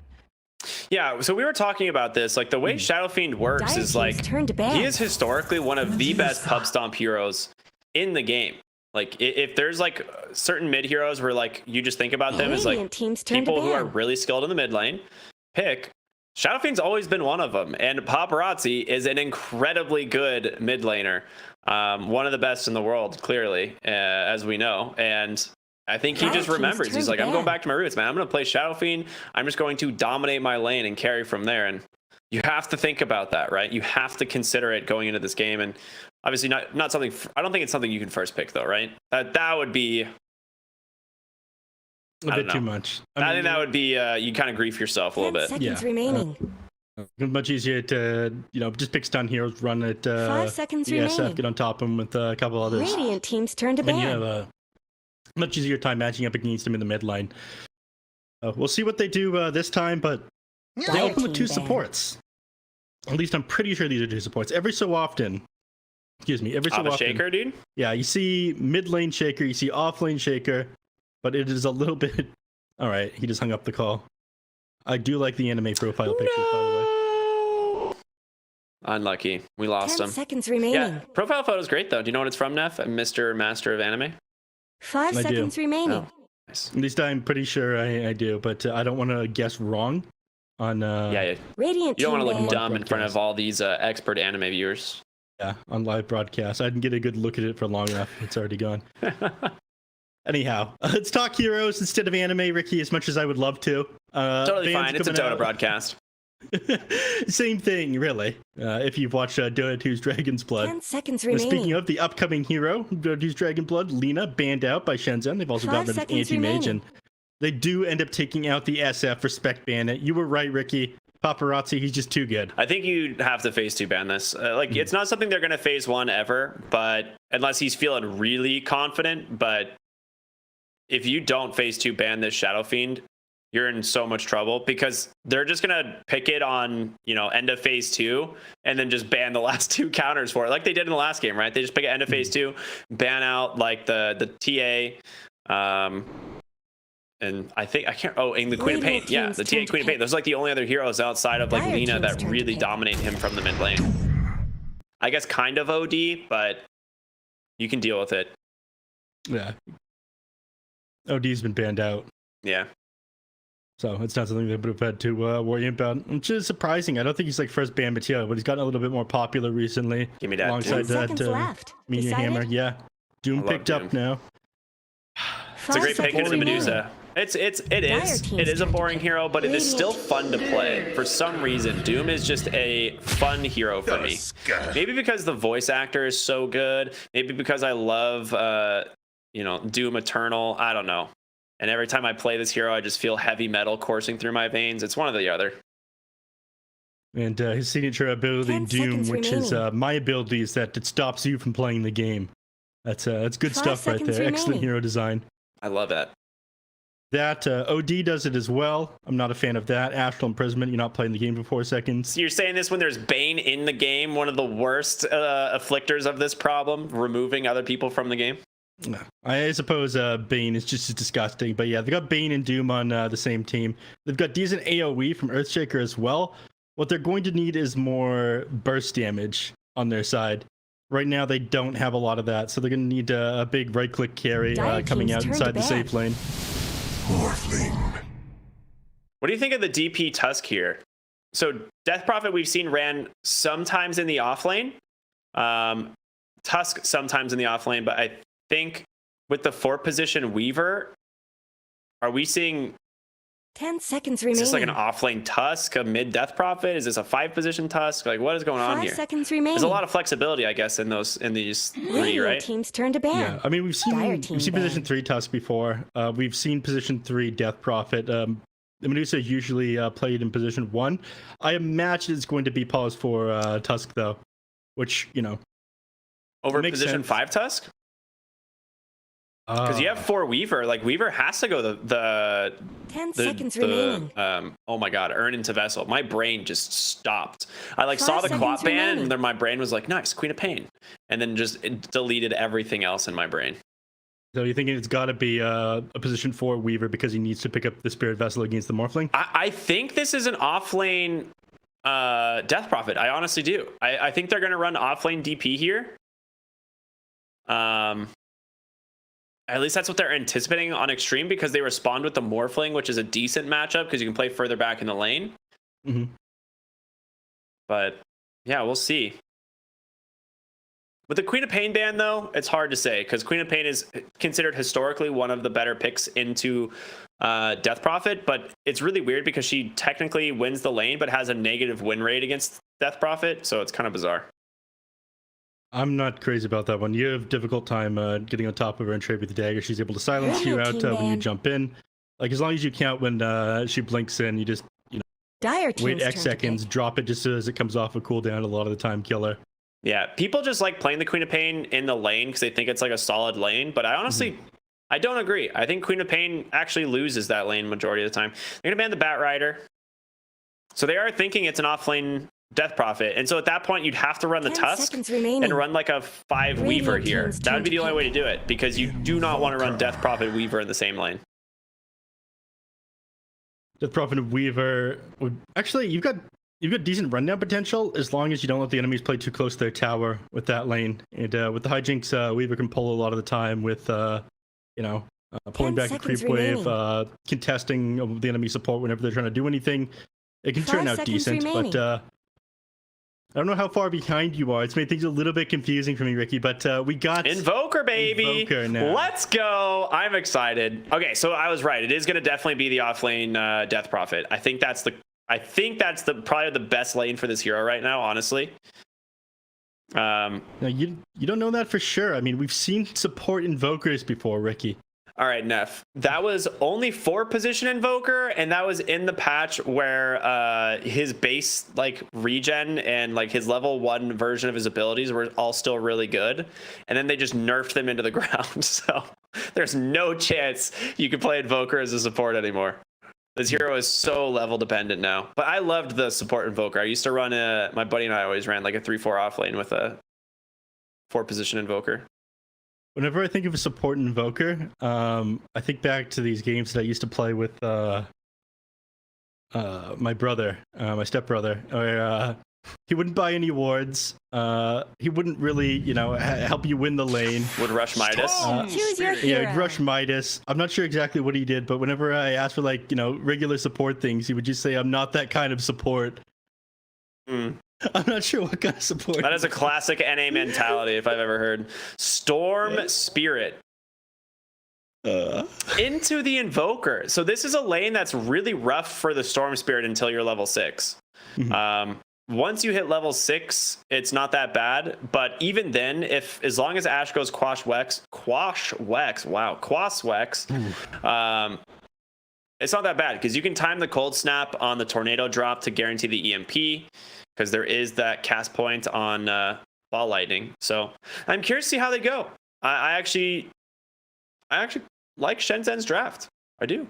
Yeah, so we were talking about this. Like, the way Shadow Fiend works is like, he is historically one of the best pub stomp heroes in the game. Like, if there's like certain mid heroes where like you just think about them as like people who are really skilled in the mid lane, pick Shadow Fiend's always been one of them. And Paparazzi is an incredibly good mid laner, one of the best in the world, clearly, as we know. And I think he just remembers. He's like, I'm going back to my roots, man. I'm going to play Shadow Fiend. I'm just going to dominate my lane and carry from there. And you have to think about that, right? You have to consider it going into this game. And obviously not something, I don't think it's something you can first pick though, right? That would be a bit too much. I think that would be, you kind of grief yourself a little bit. 10 seconds remaining. Much easier to, just pick stun heroes, run it, 5 seconds remaining. get on top of them with a couple others. Radiant Team's turn to ban. And you have a much easier time matching up against them in the mid lane. We'll see what they do this time, but they open with 2 supports. At least I'm pretty sure these are 2 supports. Every so often, every so often. Shaker, dude? Yeah, you see mid lane Shaker, you see off lane Shaker, but it is a little bit... All right, he just hung up the call. I do like the anime profile pictures, by the way. Unlucky. We lost 10 him. seconds remaining. Yeah, profile photo's great, though. Do you know what it's from, Neff? Mr. Master of Anime? 5 seconds remaining. Oh, nice. At least I'm pretty sure I do, but I don't want to guess wrong on... yeah. Radiant You don't want to Team look ban. dumb in front of all these expert anime viewers. Yeah, on live broadcast. I didn't get a good look at it for long enough. It's already gone. Anyhow, let's talk heroes instead of anime, Ricky, as much as I would love to. Totally fine. It's a Dota broadcast. Same thing, really. If you've watched Dota 2's Dragon's Blood. 10 seconds remaining. Speaking of the upcoming hero, Dota 2's Dragon Blood, Lina, banned out by ShenZhen. They've also 5 gotten rid of seconds anti-mage, remaining. and they do end up taking out the SF for spec ban it. You were right, Ricky. Paparazzi, he's just too good. I think you have to phase 2 ban this. It's not something they're going to phase 1 ever, but unless he's feeling really confident. But if you don't phase 2 ban this Shadow Fiend, you're in so much trouble, because they're just going to pick it on, end of phase 2 and then just ban the last 2 counters for it, like they did in the last game, right? They just pick it end of phase 2, ban out like the TA, and I think and the Queen of Pain. Yeah, the TA Queen of Pain. Those are like the only other heroes outside of like Lina that really dominate him from the mid lane. I guess kind of OD, but you can deal with it. Yeah. OD's been banned out. Yeah. So it's not something they would have had to worry about, which is surprising. I don't think he's like first ban material, but he's gotten a little bit more popular recently. Give me that. Alongside 10 seconds that left. Meteor Decided? Hammer. Yeah. Doom picked Doom. up now. It's a great pick into the Medusa. It is a boring hero, but it is still fun to play. For some reason, Doom is just a fun hero for me. Maybe because the voice actor is so good. Maybe because I love, Doom Eternal. I don't know. And every time I play this hero, I just feel heavy metal coursing through my veins. It's one or the other. And his signature ability, 10 Doom, seconds which is remaining. my ability, is that it stops you from playing the game. That's good 5 stuff right seconds there. Excellent remaining. hero design. I love that. That OD does it as well. I'm not a fan of that. Astral Imprisonment, you're not playing the game for 4 seconds. So you're saying this when there's Bane in the game, one of the worst afflictors of this problem, removing other people from the game? No. I suppose Bane is just as disgusting. But yeah, they got Bane and Doom on the same team. They've got decent AoE from Earthshaker as well. What they're going to need is more burst damage on their side. Right now, they don't have a lot of that, so they're going to need a big right-click carry coming out inside the safe lane. Morphling. What do you think of the DP Tusk here? So Death Prophet we've seen ran sometimes in the off lane. Tusk sometimes in the off lane, but I think with the 4 position Weaver, are we seeing 10 seconds is remaining. this like an off lane Tusk, a mid Death Prophet? Is this a 5 position Tusk? Like what is going on 5 here? seconds remaining. There's a lot of flexibility, I guess, in these 3, Radiant right? team's turn to ban. Yeah, I mean, we've Dire seen team position ban. 3 Tusk before. We've seen position 3 Death Prophet. The Medusa usually played in position 1. I imagine it's going to be paused for Tusk, though, which, you know, Over makes position sense. 5 Tusk? Because you have 4 Weaver. Like Weaver has to go the 10 seconds remaining. oh my god, earn into Vessel. My brain just stopped. I like 5 saw the seconds Quap ban remaining. and then my brain was like, nice, Queen of Pain. And then just it deleted everything else in my brain. So you thinking it's got to be a position 4 Weaver because he needs to pick up the Spirit Vessel against the Morphling? I think this is an off lane Death Prophet. I honestly do. I think they're gonna run off lane DP here. At least that's what they're anticipating on Xtreme because they respond with the Morphling, which is a decent matchup because you can play further back in the lane. Mm-hmm. But yeah, we'll see. With the Queen of Pain ban, though, it's hard to say because Queen of Pain is considered historically one of the better picks into Death Prophet, but it's really weird because she technically wins the lane but has a negative win rate against Death Prophet, so it's kind of bizarre. I'm not crazy about that one. You have difficult time getting on top of her and trade with the dagger. She's able to silence you out when you jump in. Like, as long as you count when she blinks in, you just, Dire team's wait X turn to seconds, pick. drop it just as it comes off a cooldown. A lot of the time, kill her. Yeah, people just like playing the Queen of Pain in the lane because they think it's like a solid lane, but I honestly, I don't agree. I think Queen of Pain actually loses that lane majority of the time. They're going to ban the Bat Rider. So they are thinking it's an off-lane Death Prophet. And so at that point, you'd have to run the 10 Tusk seconds remaining. and run like a 5 Radiant Weaver here. team's That would be turn the to only way to do it because you do not want to run Death Prophet Weaver in the same lane. Death Prophet and Weaver would actually you've got decent rundown potential as long as you don't let the enemies play too close to their tower with that lane. And with the hijinks, Weaver can pull a lot of the time with pulling 10 back the creep seconds remaining. wave, contesting the enemy support whenever they're trying to do anything. It can turn 5 out seconds decent, remaining. but I don't know how far behind you are. It's made things a little bit confusing for me, Ricky, but we got Invoker, baby. Invoker now. Let's go. I'm excited. Okay, so I was right. It is going to definitely be the offlane Death Prophet. I think that's probably the best lane for this hero right now, honestly. Now, you don't know that for sure. I mean, we've seen support invokers before, Ricky. All right, Neff. That was only 4 position Invoker, and that was in the patch where his base regen and his level 1 version of his abilities were all still really good, and then they just nerfed them into the ground. So there's no chance you can play Invoker as a support anymore. This hero is so level dependent now. But I loved the support Invoker. I used to run my buddy and I always ran like a 3-4 off lane with a 4 position Invoker. Whenever I think of a support invoker, I think back to these games that I used to play with my brother, my stepbrother, where he wouldn't buy any wards. He wouldn't really, help you win the lane. Would rush Midas. Choose your hero. Yeah, rush Midas. I'm not sure exactly what he did, but whenever I asked for regular support things, he would just say, "I'm not that kind of support." I'm not sure what kind of support. That is a classic NA mentality if I've ever heard. Storm Spirit. Into the Invoker. So this is a lane that's really rough for the Storm Spirit until you're level 6. Once you hit level 6, it's not that bad. But even then, as long as Ash goes Quash Wex, it's not that bad because you can time the Cold Snap on the Tornado drop to guarantee the EMP. Because there is that cast point on Ball Lightning. So I'm curious to see how they go. I actually like ShenZhen's draft. I do.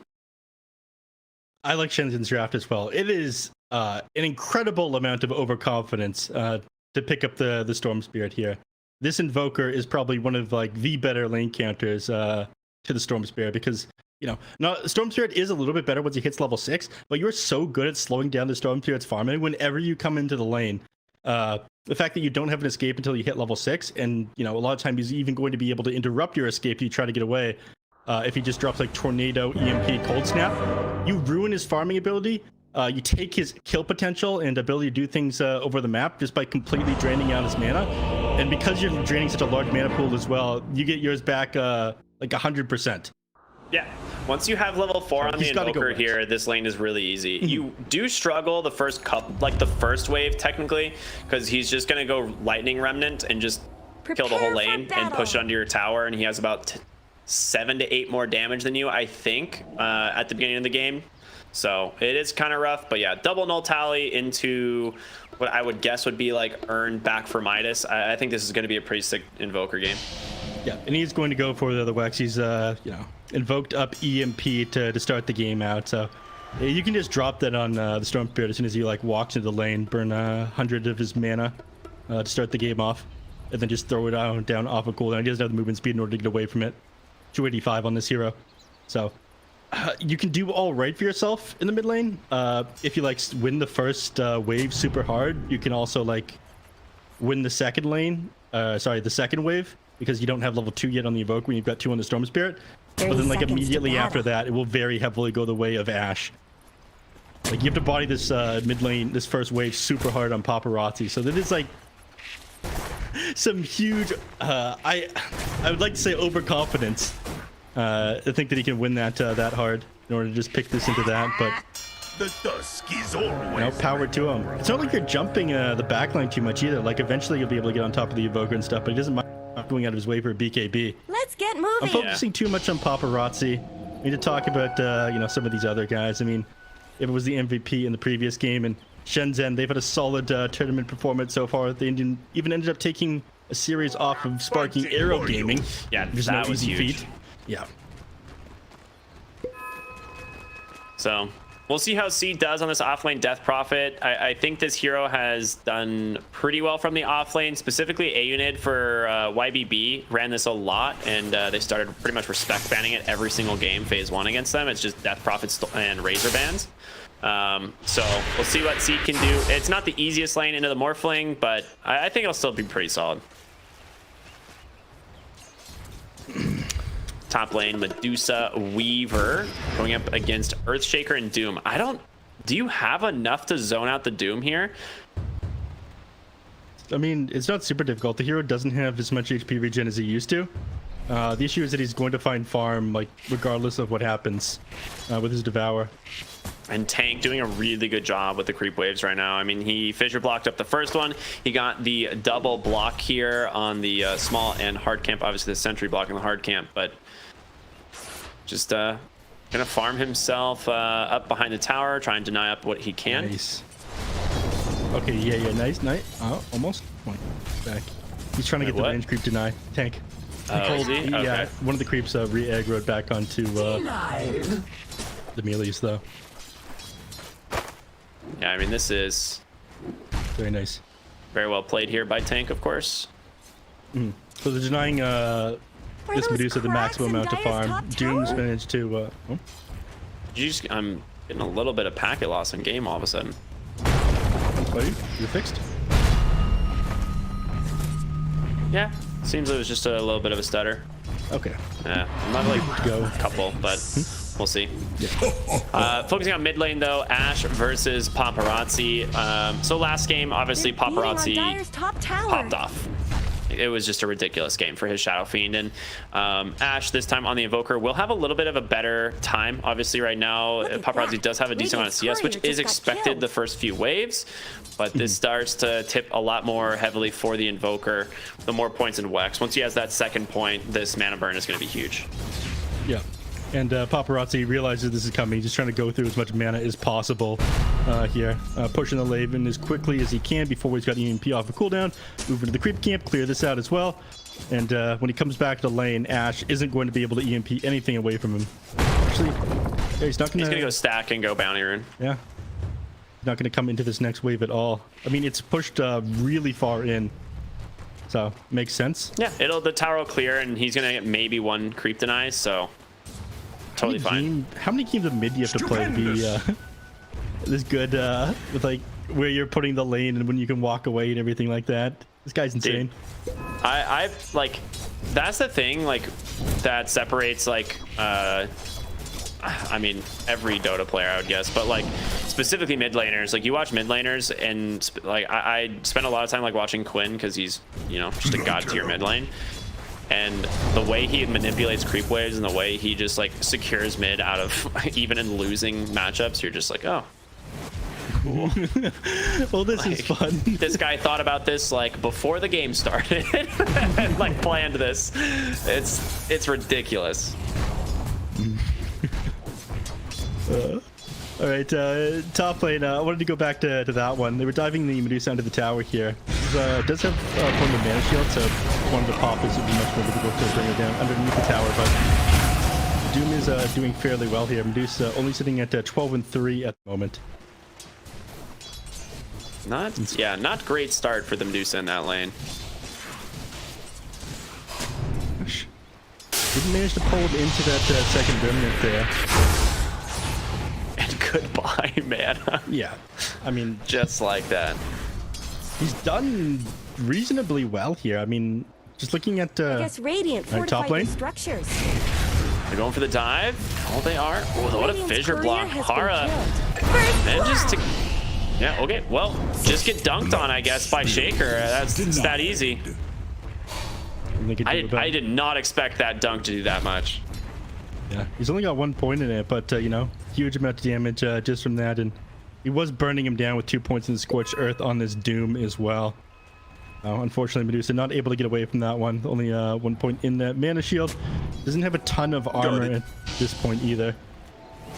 I like ShenZhen's draft as well. It is an incredible amount of overconfidence to pick up the Storm Spirit here. This Invoker is probably one of like the better lane counters to the Storm Spirit, because Storm Spirit is a little bit better once he hits level 6, but you're so good at slowing down the Storm Spirit's farming whenever you come into the lane. The fact that you don't have an escape until you hit level 6, and a lot of times he's even going to be able to interrupt your escape if you try to get away. If he just drops like Tornado, EMP, Cold Snap, you ruin his farming ability. You take his kill potential and ability to do things over the map just by completely draining out his mana. And because you're draining such a large mana pool as well, you get yours back like 100%. Yeah, once you have level 4 on the Invoker here, this lane is really easy. You do struggle the first the first wave technically, because he's just gonna go Lightning Remnant and just kill the whole lane and push it under your tower, and he has about 7 to 8 more damage than you, I think, at the beginning of the game. So it is kind of rough, but yeah, double null tally into what I would guess would be like earned back for Midas. I think this is going to be a pretty sick Invoker game. Yeah, and he's going to go for the Wex. He's invoked up EMP to start the game out. So you can just drop that on the Storm Spirit as soon as he like walks into the lane, burn 100 of his mana to start the game off, and then just throw it down off a cooldown. He doesn't have the movement speed in order to get away from it. 285 on this hero, so you can do all right for yourself in the mid lane. If you like win the first wave super hard, you can also like win the second lane. The second wave, because you don't have level 2 yet on the Evoke when you've got 2 on the Storm Spirit. But then like immediately after that, it will very heavily go the way of Ashe. Like you have to body this mid lane, this first wave super hard on Paparazzi. So that is like some huge I would like to say overconfidence. I think that he can win that hard in order to just pick this into that, but The dusk is always power to him. It's not like you're jumping the backline too much either. Like eventually you'll be able to get on top of the Evoker and stuff, but he doesn't mind going out of his way for a BKB. Let's get moving. I'm focusing too much on Paparazzi. We need to talk about some of these other guys. I mean, if it was the MVP in the previous game, and ShenZhen, they've had a solid tournament performance so far. They even ended up taking a series off of Sparking Arrow Gaming. Yeah, which is that no was easy huge. feat. Yeah. So we'll see how C does on this offlane Death Prophet. I think this hero has done pretty well from the offlane, specifically A-Unit for YBB ran this a lot, and they started pretty much respect banning it every single game phase 1 against them. It's just Death Prophets and Razor bans. So we'll see what C can do. It's not the easiest lane into the Morphling, but I think it'll still be pretty solid. Top lane, Medusa, Weaver going up against Earthshaker and Doom. Do you have enough to zone out the Doom here? I mean, it's not super difficult. The hero doesn't have as much HP regen as he used to. The issue is that he's going to find farm, like, regardless of what happens with his Devour. And Tank doing a really good job with the creep waves right now. I mean, he fissure blocked up the first one. He got the double block here on the small and hard camp. Obviously, the sentry blocking the hard camp, but just gonna farm himself up behind the tower, try and deny up what he can. Nice. Okay, yeah, nice. Oh, almost. Come on, back. He's trying to get the range creep deny. Tank. Okay. Yeah, one of the creeps re-aggroed back onto the melees, though. Yeah, I mean, this is very nice. Very well played here by Tank, of course. So they're denying this Medusa the maximum amount of farm. Doom's managed to... I'm getting a little bit of packet loss in game all of a sudden. Buddy, you're fixed? Yeah, seems it was just a little bit of a stutter. Okay. Yeah, I'm not like a couple, but we'll see. Focusing on mid lane though, Ashe versus Paparazzi. So last game, obviously Paparazzi popped off. It was just a ridiculous game for his Shadow Fiend, and Ashe this time on the Invoker will have a little bit of a better time. Obviously right now Paparazzi does have a decent amount of CS, which is expected the first few waves, but this starts to tip a lot more heavily for the Invoker. The more points in Wex, once he has that second point, this mana burn is going to be huge. Yeah. And Paparazzi realizes this is coming. He's just trying to go through as much mana as possible here. Pushing the Laven as quickly as he can before he's got EMP off a cooldown. Move into the creep camp, clear this out as well. And when he comes back to the lane, Ashe isn't going to be able to EMP anything away from him. Actually, Yeah, he's not gonna go stack and go bounty rune. Yeah. Not going to come into this next wave at all. I mean, it's pushed really far in. So, makes sense. Yeah, the tower will clear, and he's going to get maybe one creep deny, so totally fine. How many games of mid do you have to play to be this good with, like, where you're putting the lane and when you can walk away and everything like that? This guy's insane. Dude, I've, like, that's the thing, like, that separates, like, I mean, every Dota player, I would guess, but like specifically mid laners. Like you watch mid laners, and like I spend a lot of time like watching Quinn because he's, you know, just a god tier mid lane. And the way he manipulates creep waves and the way he just like secures mid out of even in losing matchups, you're just like, oh, cool. Well, this is fun. This guy thought about this like before the game started and like planned this. It's ridiculous. All right, top lane. I wanted to go back to that one. They were diving the Medusa onto the tower here. Does have a form of mana shield, so one of the pop is would be much more difficult to bring it down underneath the tower. But Doom is doing fairly well here. Medusa only sitting at 12-3 at the moment. Not great start for the Medusa in that lane. Gosh. Didn't manage to pull him into that second remnant there. Goodbye, man. Yeah, I mean, just like that. He's done reasonably well here. I mean, just looking at I guess Radiant top lane structures. They're going for the dive. Oh, they are. Oh, what a fissure block. Hara. And just yeah, okay. Well, just get dunked on, I guess, by Shaker. It's that easy. I did not expect that dunk to do that much. Yeah, he's only got 1 point in it, but you know, huge amount of damage just from that, and he was burning him down with 2 points in the Scorched Earth on this Doom as well. Unfortunately, Medusa not able to get away from that one. Only 1 point in that mana shield. Doesn't have a ton of armor at this point either.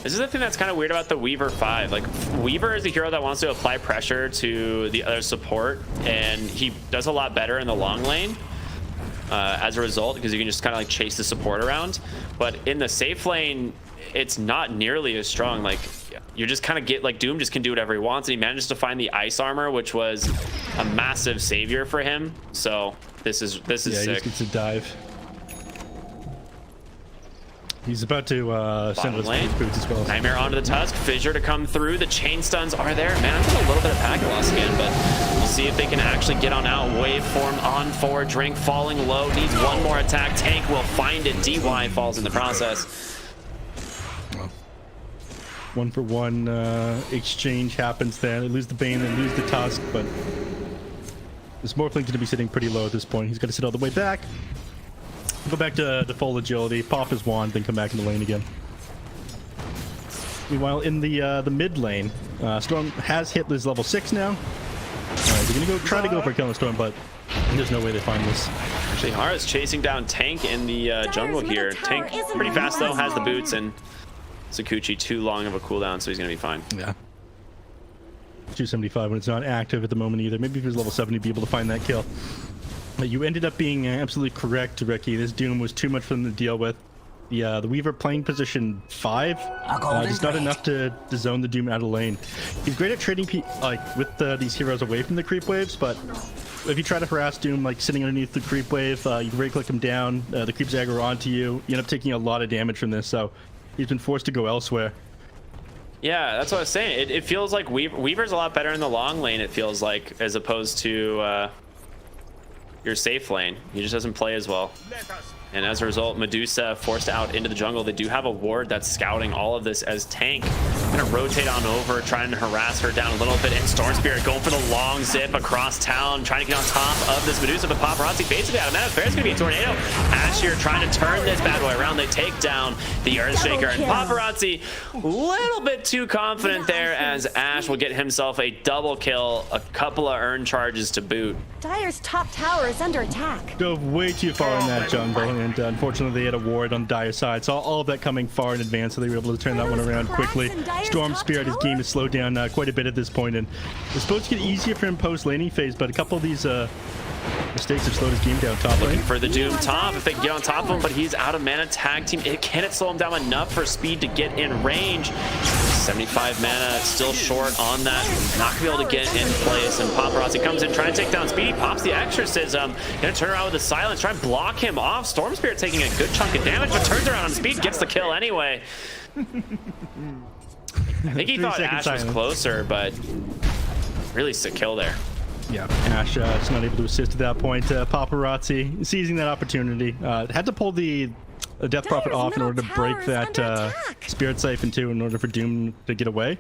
This is the thing that's kind of weird about the Weaver 5. Like, Weaver is a hero that wants to apply pressure to the other support, and he does a lot better in the long lane. As a result, because you can just kind of like chase the support around, but in the safe lane it's not nearly as strong. Like you just kind of get like Doom just can do whatever he wants, and he manages to find the ice armor, which was a massive savior for him. So this is yeah, sick. He just gets a dive. He's about to send his boots as well. Nightmare onto the Tusk. Fissure to come through. The chain stuns are there. Man, I'm getting a little bit of packet loss again, but we'll see if they can actually get on out. Waveform on forward. Drink falling low. Needs one more attack. Tank will find it. DY falls in the process. Well, 1-for-1 exchange happens there. They lose the Bane, they lose the Tusk, but this Morphling going to be sitting pretty low at this point. He's got to sit all the way back. Go back to full agility, pop his wand, then come back in the lane again. Meanwhile, in the mid lane, Storm has hit his level 6 now. Alright, they're gonna try to go for a kill on the Storm, but there's no way they find this. Actually, Hara's chasing down Tank in the jungle here. Tank pretty fast though, has the boots, and Sakuchi too long of a cooldown, so he's gonna be fine. Yeah. 275 when it's not active at the moment either. Maybe if he was level 70, he'd be able to find that kill. You ended up being absolutely correct, Ricky. This Doom was too much for them to deal with. The Weaver playing position 5, just not enough to zone the Doom out of lane. He's great at trading with these heroes away from the creep waves, but if you try to harass Doom like sitting underneath the creep wave, you can right-click him down, the creeps aggro onto you. You end up taking a lot of damage from this, so he's been forced to go elsewhere. Yeah, that's what I was saying. It feels like Weaver's a lot better in the long lane, it feels like, as opposed to your safe lane. He just doesn't play as well. And as a result, Medusa forced out into the jungle. They do have a ward that's scouting all of this as Tank gonna rotate on over, trying to harass her down a little bit. And Storm Spirit going for the long zip across town, trying to get on top of this Medusa, but Paparazzi basically out of mana. Fair's gonna be a tornado. Ash here trying to turn this bad boy around. They take down the Earthshaker, and Paparazzi a little bit too confident there, as Ash will get himself a double kill, a couple of earn charges to boot. Dire's top tower is under attack. Dove way too far in that jungle, and unfortunately they had a ward on Dire's side, so all of that coming far in advance, so they were able to turn that one around quickly. Storm Spirit, his game is slowed down quite a bit at this point, and it's supposed to get easier for him post laning phase, but a couple of these Mistakes have slowed his game down top Looking lane. for the Doom top if they can get on top of him, but he's out of mana. Tag team, can it slow him down enough for Speed to get in range? 75 mana, still short on that. Not gonna be able to get in place, and Paparazzi comes in trying to take down Speedy, pops the Exorcism, gonna turn around with the Silence, try and block him off. Storm Spirit taking a good chunk of damage, but turns around on Speed, gets the kill anyway. I think he thought Ash was closer, but really sick kill there. Yeah, Ash is not able to assist at that point. Paparazzi seizing that opportunity. Had to pull the Death Prophet off in order to break that Spirit Siphon too, in order for Doom to get away.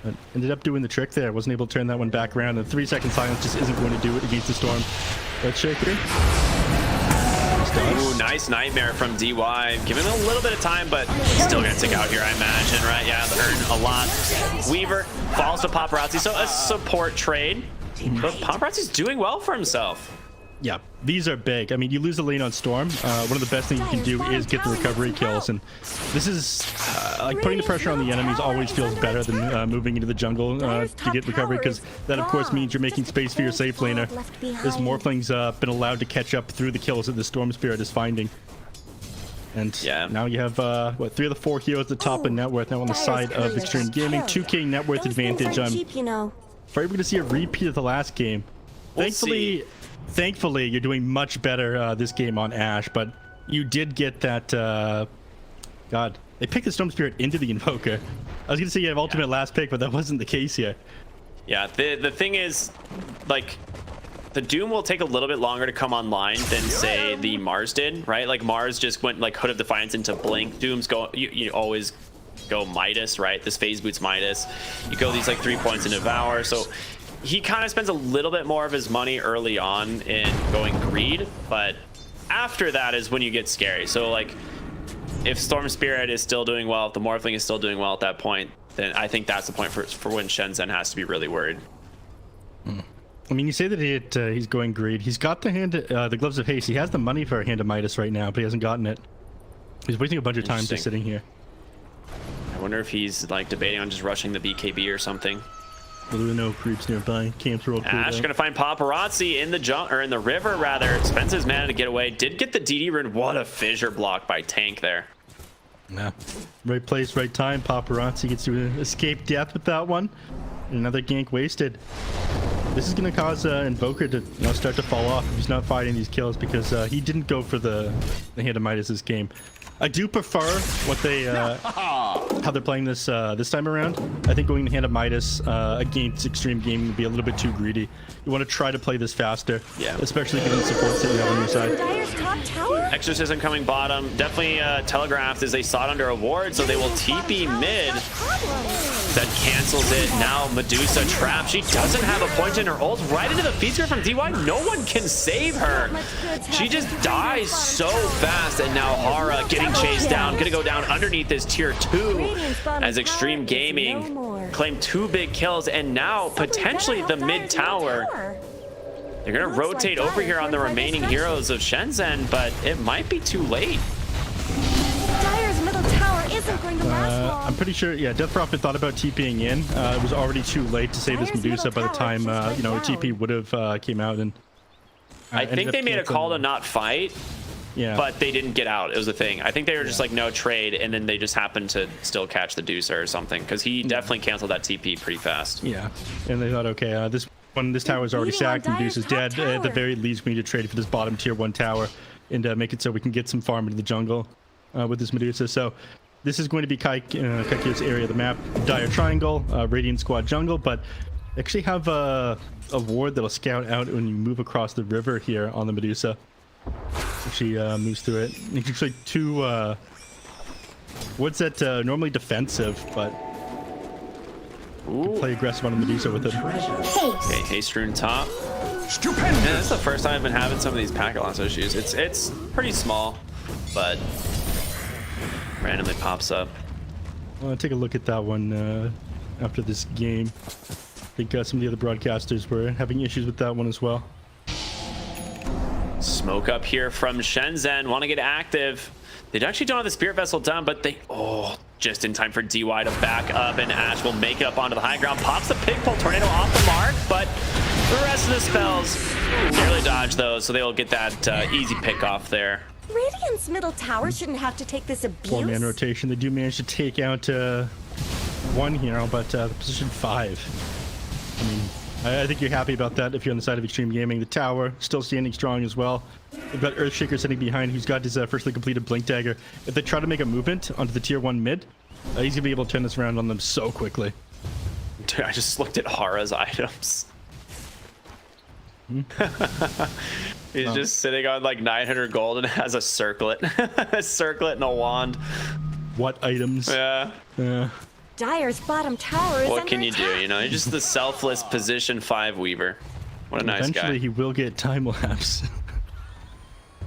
But ended up doing the trick there. Wasn't able to turn that one back around. And 3-second silence just isn't going to do it against the Storm. Let's Shaker. Ooh, nice Nightmare from DY. Give him a little bit of time, but still gonna take out here, I imagine, right? Yeah, earn a lot. Weaver falls to Paparazzi, so a support trade. But Paparazzi's doing well for himself. Yeah, these are big. I mean, you lose the lane on Storm. One of the best things you can do is get the recovery kills, and this is like putting the pressure on the enemies always feels better than moving into the jungle to get recovery, because that of course means you're making space for your safe laner. This Morphling's been allowed to catch up through the kills that the Storm Spirit is finding. And yeah, now you have what, 3 of the 4 heroes at the top of net worth now on the side of Xtreme Gaming. 2k net worth advantage. I'm afraid we're going to see a repeat of the last game. Thankfully, you're doing much better this game on Ash, but you did get that. God, they picked the Storm Spirit into the Invoker. I was going to say you have ultimate last pick, but that wasn't the case here. Yeah, the thing is, like, the Doom will take a little bit longer to come online than, say, the Mars did, right? Like, Mars just went, like, Hood of Defiance into Blink. Doom's go, you always go Midas, right? This phase boots Midas. You go these, like, 3 points in Devour, so he kind of spends a little bit more of his money early on in going Greed, but after that is when you get scary. So, like, if Storm Spirit is still doing well, if the Morphling is still doing well at that point, then I think that's the point for when ShenZhen has to be really worried. I mean, you say that he's going Greed. He's got the Gloves of Haste. He has the money for a Hand of Midas right now, but he hasn't gotten it. He's wasting a bunch of time just sitting here. I wonder if he's, like, debating on just rushing the BKB or something. Well, there are no creeps nearby. Camps are all cool. Ash gonna find Paparazzi in the river rather. Spends his mana to get away. Did get the DD rune. What a fissure block by Tank there. Yeah, right place, right time. Paparazzi gets to escape death with that one. Another gank wasted. This is gonna cause Invoker to start to fall off if he's not fighting these kills, because he didn't go for the Hand of Midas this game. I do prefer what they how they're playing this this time around. I think going to Hand of Midas against Xtreme Gaming would be a little bit too greedy. You want to try to play this faster, yeah, especially given the supports that you have on your side. Exorcism coming bottom, definitely telegraphed as they sought under a ward, so they will TP mid. That cancels it. Now Medusa trapped. She doesn't have a point in her ult. Right into the feature from DY. No one can save her. She just dies so fast, and now Hara getting chased down, gonna go down underneath this tier 2 as Xtreme Gaming claimed 2 big kills, and now potentially the mid tower. They're gonna rotate over here on the remaining heroes of ShenZhen, but it might be too late. Dire's middle tower isn't going to last long. I'm pretty sure, yeah, Death Prophet thought about TPing in. It was already too late to save this Medusa by the time, you know, a TP would have came out. And I think they made a call to not fight. Yeah, but they didn't get out. It was the thing. I think they were just like, no trade, and then they just happened to still catch the Deucer or something, because he definitely canceled that TP pretty fast. Yeah, and they thought, okay, this tower is already sacked, and Medusa's dead. At the very least, we need to trade for this bottom tier 1 tower and make it so we can get some farm into the jungle with this Medusa. So this is going to be Kaikir's area of the map. Dire Triangle, Radiant Squad jungle, but actually have a ward that'll scout out when you move across the river here on the Medusa. She moves through it. It's actually 2 wards that normally defensive, but play aggressive on the Medusa with it. Okay, haste rune top. Yeah, this is the first time I've been having some of these packet loss issues. It's pretty small, but randomly pops up. Well, take a look at that one after this game. I think some of the other broadcasters were having issues with that one as well. Smoke up here from ShenZhen. Want to get active. They actually don't have the Spirit Vessel done, but they... Oh, just in time for DY to back up, and Ash will make it up onto the high ground. Pops the Pig Pole Tornado off the mark, but The rest of the spells barely dodge those, so they will get that easy pick off there. Radiant's middle tower shouldn't have to take this abuse. 4-man rotation. They do manage to take out one hero, but position 5. I mean, I think you're happy about that if you're on the side of Xtreme Gaming. The tower still standing strong as well. They've got Earthshaker sitting behind, who's got his firstly completed Blink Dagger. If they try to make a movement onto the tier 1 mid, he's gonna be able to turn this around on them so quickly. Dude, I just looked at Hara's items. He's just sitting on like 900 gold and has a circlet. A circlet and a wand. What items? Yeah. Yeah. Dire's bottom tower is What under can you do? attack. You know, you're just the selfless position 5 weaver. What a nice Eventually, guy. he will get time lapse.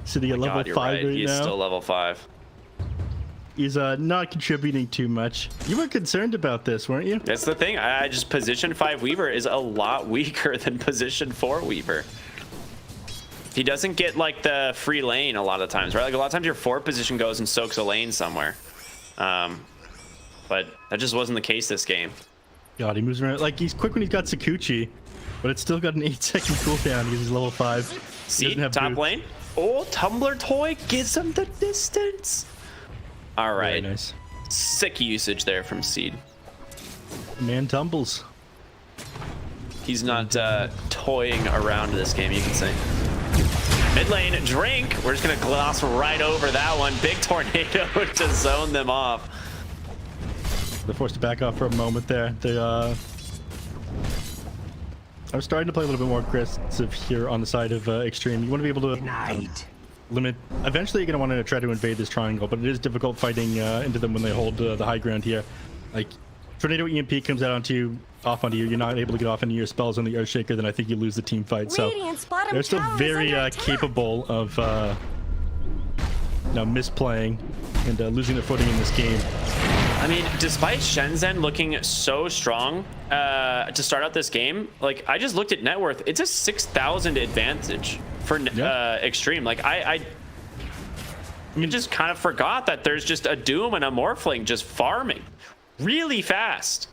Sitting at level God, you're 5 right. right He's now. still level 5. He's not contributing too much. You were concerned about this, weren't you? That's the thing. I just position 5 weaver is a lot weaker than position 4 weaver. He doesn't get like the free lane a lot of times, right? Like a lot of times your 4 position goes and soaks a lane somewhere. But that just wasn't the case this game. God, he moves around like he's quick when he's got Sakuchi, but it's still got an 8-second cooldown because he's level 5. He See, doesn't have top boots. lane. Oh, Tumbler Toy gives him the distance. All Very right. nice. Sick usage there from Seed. Man tumbles. He's not toying around this game, you can say. Mid lane, Drink. We're just going to gloss right over that one. Big tornado to zone them off. They're forced to back off for a moment there. They are starting to play a little bit more aggressive here on the side of Xtreme. You want to be able to limit. Eventually, you're going to want to try to invade this triangle, but it is difficult fighting into them when they hold the high ground here. Like, Tornado EMP comes out off onto you. You're not able to get off any of your spells on the Earthshaker, then I think you lose the team fight. So Radiant's bottom they're still tower is very under attack. capable of misplaying and losing their footing in this game. I mean, despite ShenZhen looking so strong to start out this game, like I just looked at net worth. It's a 6,000 advantage for Xtreme. Like I just kind of forgot that there's just a Doom and a Morphling just farming really fast.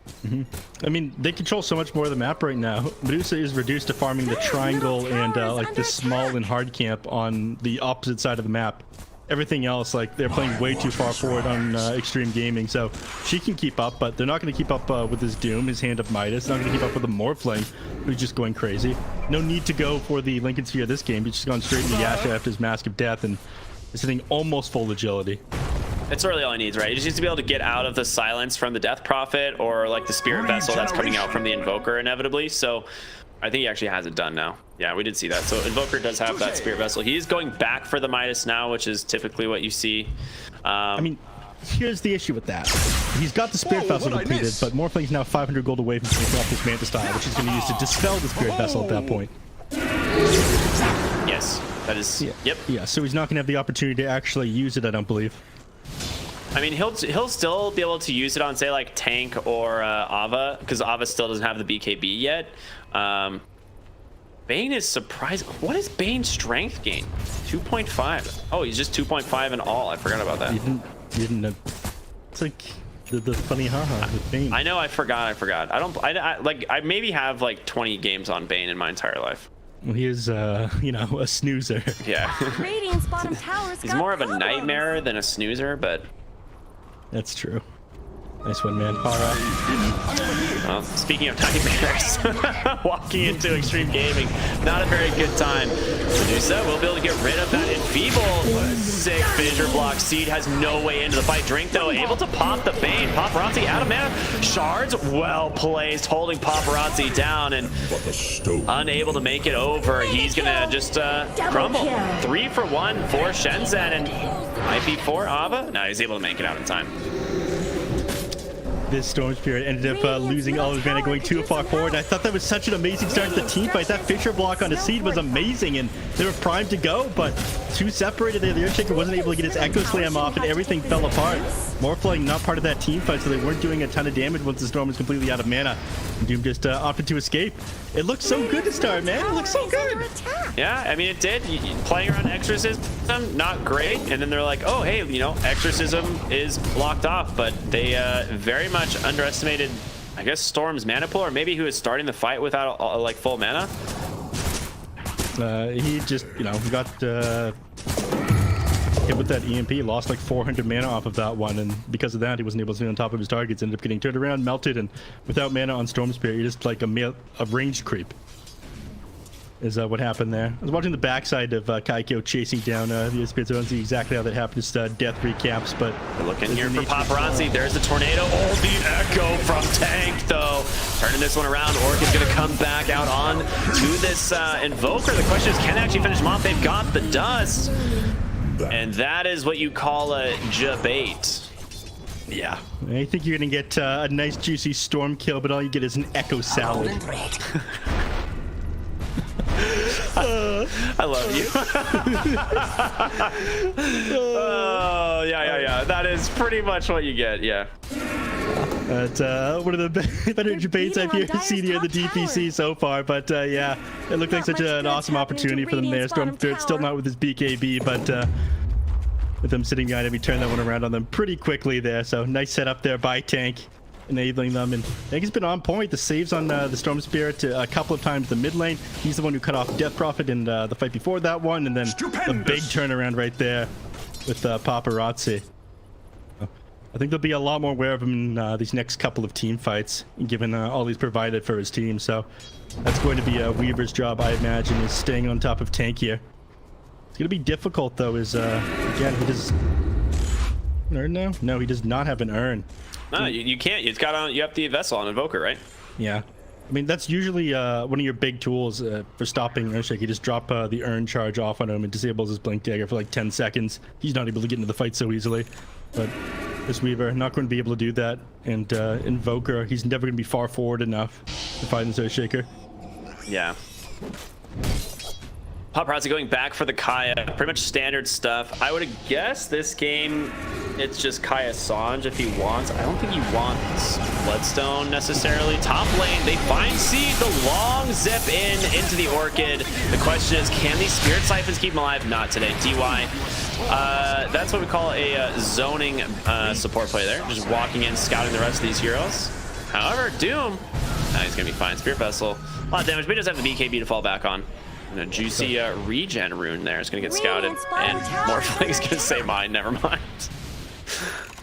I mean, they control so much more of the map right now. Medusa is reduced to farming the triangle and like the small and hard camp on the opposite side of the map. Everything else, like, they're playing way too far forward on Xtreme Gaming, so she can keep up, but they're not going to keep up with his Doom, his Hand of Midas. Not going to keep up with the Morphling, who's just going crazy. No need to go for the Lincoln Sphere this game. He's just gone straight into Yasha after his Mask of Death and is hitting almost full agility. That's really all he needs, right? He just needs to be able to get out of the silence from the Death Prophet or like the Spirit Vessel that's coming out from the Invoker inevitably. So I think he actually has it done now. Yeah, we did see that. So Invoker does have that Spirit Vessel. He is going back for the Midas now, which is typically what you see. I mean, here's the issue with that. He's got the Spirit Vessel completed, but Morphling's now 500 gold away from taking off his Manta Style, which he's going to use to dispel the Spirit Vessel at that point. Yes, that is. Yeah. Yep. Yeah, so he's not going to have the opportunity to actually use it, I don't believe. I mean, he'll still be able to use it on, say, like Tank or Ava, because Ava still doesn't have the BKB yet. Bane is surprising. What is Bane's strength gain? 2.5. Oh, he's just 2.5 in all. I forgot about that. You didn't know. It's like the funny haha with Bane. I know. I forgot. I maybe have like 20 games on Bane in my entire life. Well, he is, you know, a snoozer. Yeah. Radiant's bottom tower's He's got more of a problems. nightmare than a snoozer, but That's true. Nice one, man. All right. well, speaking of nightmares, walking into Xtreme Gaming, not a very good time. Medusa will be able to get rid of that enfeeble. Sick fissure block. Seed has no way into the fight. Drink, though, able to pop the Bane. Paparazzi out of mana. Shards well placed, holding Paparazzi down and unable to make it over. He's going to just crumble. 3 for 1 for ShenZhen, and might be for Ava. No, he's able to make it out in time. This Storm Spirit ended up losing all his mana, going too far forward. I thought that was such an amazing start to the team fight. That Fissure block on the Seed was amazing, and they were primed to go, but too separated there. The Earthshaker wasn't able to get his Echo Slam off, and everything fell apart. Morphling not part of that team fight, so they weren't doing a ton of damage once the Storm was completely out of mana. And Doom just opted to escape. It looked so good to start, man. It looked so good. Yeah, I mean, it did. Playing around Exorcism, not great. And then they're like, oh, hey, you know, Exorcism is blocked off. But they very much underestimated I guess Storm's mana pool, or maybe he was starting the fight without like full mana. He just, you know, got hit with that EMP, lost like 400 mana off of that one, and because of that, he wasn't able to stay on top of his targets. Ended up getting turned around, melted, and without mana on Storm Spirit, you're just like a ranged creep. Is what happened there. I was watching the backside of Kaikyo chasing down the Spirits. I don't see exactly how that happened. Just death recaps, but we're looking here for paparazzi. There's the tornado. Oh, the echo from Tank, though. Turning this one around. Orc is going to come back out on to this Invoker. The question is, can they actually finish him off? They've got the dust. And that is what you call a jabate. Yeah. I think you're going to get a nice, juicy Storm kill, but all you get is an echo salad. I love you. Oh, yeah. That is pretty much what you get, yeah. That's one of the better debates I've seen here in the DPC so far, but yeah, it looked like such an awesome opportunity for them there. Storm Spirit still not with his BKB, but with them sitting behind him, he turned that one around on them pretty quickly there. So nice setup there by Tank, enabling them, and Tank has been on point. The saves on the Storm Spirit a couple of times the mid lane. He's the one who cut off Death Prophet in the fight before that one, and then the big turnaround right there with paparazzi. I think there'll be a lot more aware of him in these next couple of team fights, given all he's provided for his team. So that's going to be Weaver's job, I imagine, is staying on top of Tank here. It's going to be difficult, though, is, again, he does... Urn now? No, he does not have an urn. No, you can't. It's got on. You have the vessel on Invoker, right? Yeah. I mean, that's usually one of your big tools for stopping Earthshake. You just drop the urn charge off on him and disables his Blink Dagger for like 10 seconds. He's not able to get into the fight so easily. But this Weaver, not going to be able to do that. And Invoker, he's never going to be far forward enough to fight this Earthshaker. Yeah. Paparazzi going back for the Kaya. Pretty much standard stuff. I would have guessed this game, it's just Kaya Sange if he wants. I don't think he wants Bloodstone necessarily. Top lane, they find Seed, the long zip into the Orchid. The question is, can these Spirit Siphons keep him alive? Not today. DY. That's what we call a zoning support play there. Just walking in, scouting the rest of these heroes. However, Doom, he's going to be fine. Spirit Vessel, a lot of damage, but he does have the BKB to fall back on. And a juicy regen rune there. It's going to get scouted. And Morphling's going to say mine. Never mind.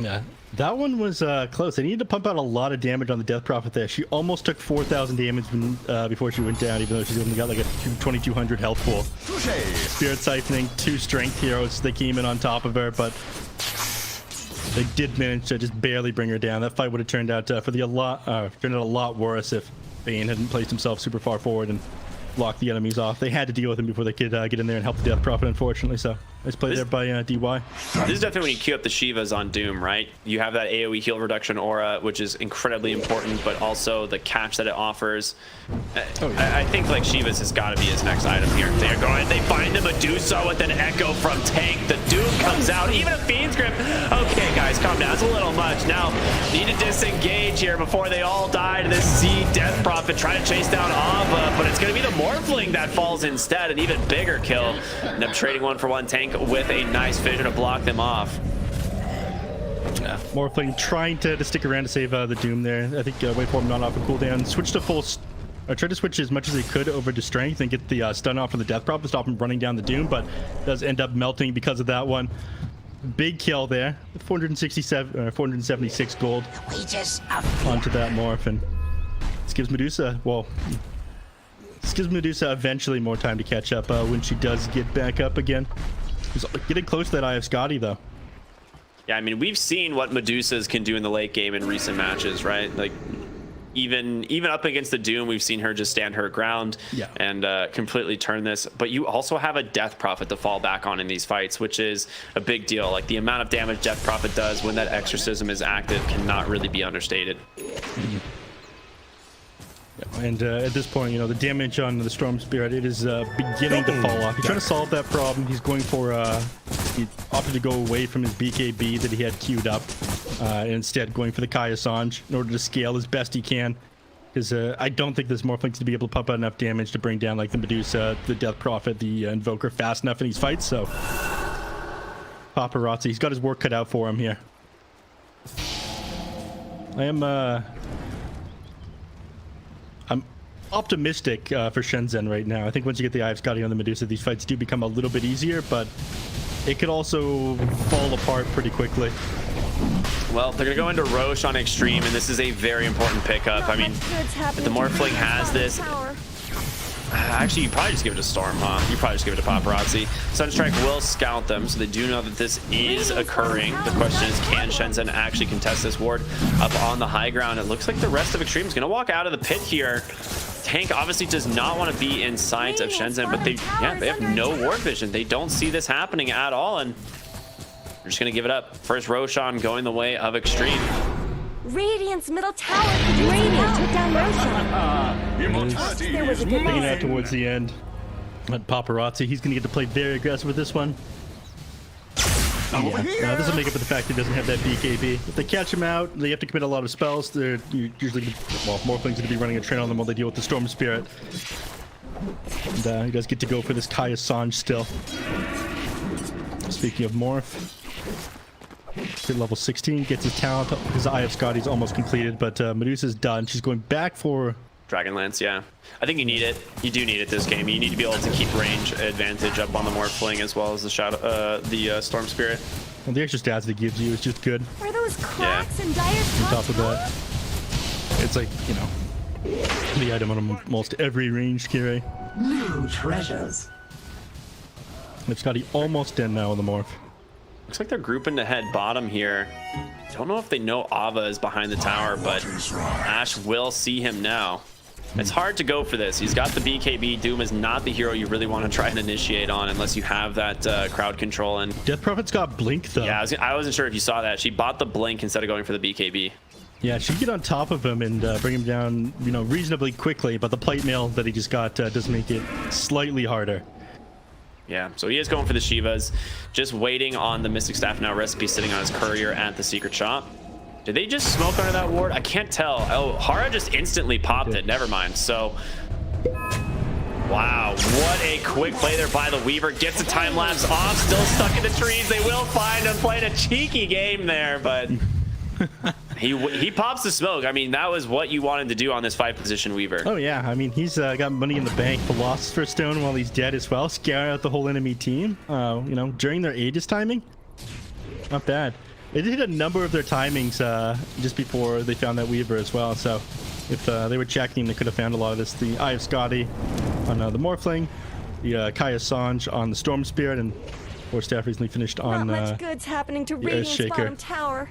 Yeah, that one was close. They needed to pump out a lot of damage on the Death Prophet there. She almost took 4,000 damage before she went down, even though she's only got like a 2,200 health pool. Spirit Siphoning, 2 strength heroes. They came in on top of her, but they did manage to just barely bring her down. That fight would have turned out a lot worse if Bane hadn't placed himself super far forward and block the enemies off. They had to deal with him before they could get in there and help the Death Prophet, unfortunately. So nice play there by DY. This is definitely when you queue up the Shivas on Doom, right? You have that AoE heal reduction aura, which is incredibly important, but also the catch that it offers. I think like Shivas has got to be his next item here. They're going, they find the Medusa with an echo from Tank. The Doom comes out, even a Fiend's Grip. Okay, guys, calm down. It's a little much. Now, need to disengage here before they all die to this Z Death Prophet. Try to chase down Ava, but it's going to be the Morphling that falls instead. An even bigger kill. End up trading 1-for-1. Tank with a nice vision to block them off. Yeah. Morphling trying to stick around to save the Doom there. I think Waveform not off a cooldown. Switched to full... tried to switch as much as he could over to strength and get the stun off from the Death Prop to stop him running down the Doom, but does end up melting because of that one. Big kill there. 476 gold onto that Morph, and this gives Medusa, well, this gives Medusa eventually more time to catch up when she does get back up again. He's getting close to that Eye of Scotty, though. Yeah, I mean, we've seen what Medusas can do in the late game in recent matches, right? Like, even up against the Doom, we've seen her just stand her ground and completely turn this. But you also have a Death Prophet to fall back on in these fights, which is a big deal. Like, the amount of damage Death Prophet does when that Exorcism is active cannot really be understated. And at this point, you know, the damage on the Storm Spirit, it is beginning to fall off. He's trying to solve that problem. He's going for, he opted to go away from his BKB that he had queued up, and instead going for the Kaya Sange in order to scale as best he can. Because I don't think this Morphling's to be able to pump out enough damage to bring down like the Medusa, the Death Prophet, the Invoker fast enough in these fights. So Paparazzi, he's got his work cut out for him here. I am I'm optimistic for ShenZhen right now. I think once you get the Eye of Scotty on the Medusa, these fights do become a little bit easier, but it could also fall apart pretty quickly. Well, they're going to go into Roche on Xtreme, and this is a very important pickup. I mean, if the Morphling has this... Actually, you probably just give it to Storm, huh? You probably just give it to Paparazzi. Sunstrike will scout them, so they do know that this is occurring. The question is, can ShenZhen actually contest this ward up on the high ground? It looks like the rest of Xtreme is going to walk out of the pit here. Tank obviously does not want to be in sight of ShenZhen, but they have no ward vision. They don't see this happening at all, and they're just going to give it up. First Roshan going the way of Xtreme. Radiant's middle tower. Radiant took down Roshan. There was a good Taking out towards the end. But Paparazzi, he's going to get to play very aggressive with this one. Yeah. This will make up for the fact he doesn't have that BKB. If they catch him out, they have to commit a lot of spells. They're usually, well, Morphling's going to be running a train on them while they deal with the Storm Spirit. And he does get to go for this Kaya Sanj still. Speaking of Morph, hit level 16, gets his talent. His Eye of Scotty's almost completed, but Medusa's done. She's going back for Dragonlance, yeah. I think you need it. You do need it this game. You need to be able to keep range advantage up on the Morphling as well as the Storm Spirit. Well, the extra stats it gives you is just good. Are those cracks in Dire's On top of that, it's like, you know, the item on almost every ranged carry. New treasures. If Scotty almost dead now on the Morph. Looks like they're grouping to head bottom here. Don't know if they know Ava is behind the tower, but Ashe will see him now. It's hard to go for this. He's got the BKB. Doom is not the hero you really want to try and initiate on unless you have that crowd control. And Death Prophet's got Blink though. yeah, I wasn't sure if you saw that. She bought the Blink instead of going for the BKB. Yeah, she can get on top of him and bring him down, you know, reasonably quickly. But the plate mail that he just got does make it slightly harder. Yeah, so he is going for the Shivas, just waiting on the Mystic Staff now. Recipe sitting on his courier at the secret shop. Did they just smoke under that ward? I can't tell. Oh, Hara just instantly popped it. Never mind. So, wow, what a quick play there by the Weaver. Gets the time lapse off, still stuck in the trees. They will find him. Playing a cheeky game there, but he pops the smoke. I mean, that was what you wanted to do on this 5 position Weaver. Oh yeah, I mean, he's got money in the bank. Philosopher's Stone while he's dead as well. Scare out the whole enemy team. You know, during their Aegis timing. Not bad. They did a number of their timings just before they found that Weaver as well. So if they were checking, they could have found a lot of this. The Eye of Scotty on the Morphling, the Kaya Sanj on the Storm Spirit, and Staff recently finished on Not much good's happening to the Radiant's Shaker. bottom tower.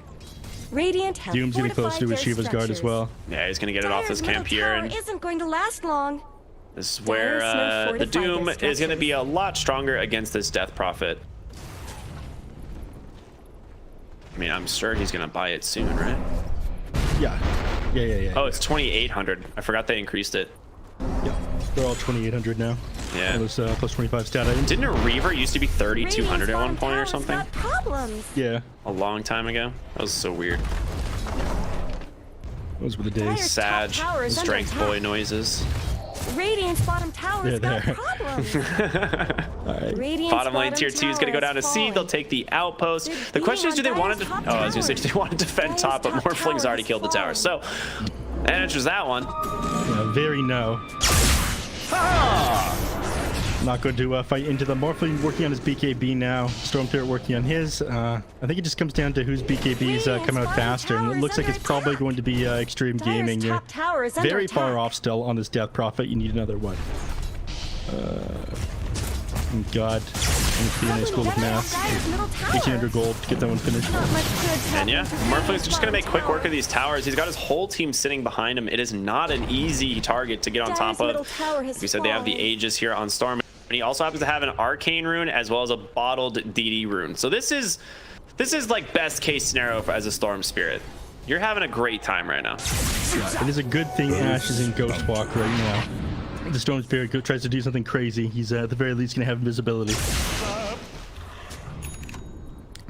Radiant have Doom's getting close to his Shiva's guard as well. Yeah, he's gonna get it off this camp here, and isn't going to last long. this is where the Doom is gonna be a lot stronger against this Death Prophet. I mean, I'm sure he's gonna buy it soon, right? Yeah. Oh, it's 2,800. I forgot they increased it. Yeah, they're all 2,800 now. Yeah. Those plus 25 stat items. Didn't a Reaver used to be 3,200 at one Radiant's point or bottom something? tower's got problems. Yeah, A long time ago. That was so weird. those were the days. Dire's top Sag, tower is under strength attack. boy noises. Radiant's bottom tower's got there. problems. All right. Radiant's Bottom lane tier 2 is going to go down to C. They'll take the outpost. The question is, do they want to... Oh, I was going to say, do they want to defend top, but Morphling's already killed the tower. So, that answers that one. Yeah, very no. Not going to fight into the Morphling, working on his BKB now. Storm Spirit working on his. I think it just comes down to whose BKBs come out faster, and it looks like it's probably going to be Xtreme Gaming. Dire's You're top tower is under very far attack. off still on this Death Prophet. You need another one. God, I'm in school of math. Dire's middle tower. 1,800 gold to get that one finished. Not much good's And yeah, happening to Morphling's Radiant's just going to make quick bottom work of these towers. He's got his whole team sitting behind him. It is not an easy target to get on Dire's top middle of. tower has We said they have the fallen. Aegis here on Storm. And he also happens to have an Arcane rune as well as a bottled DD rune. So this is like best case scenario as a Storm Spirit. You're having a great time right now. It is a good thing Ashe is in Ghost Walk right now. The Storm Spirit tries to do something crazy. He's at the very least going to have invisibility.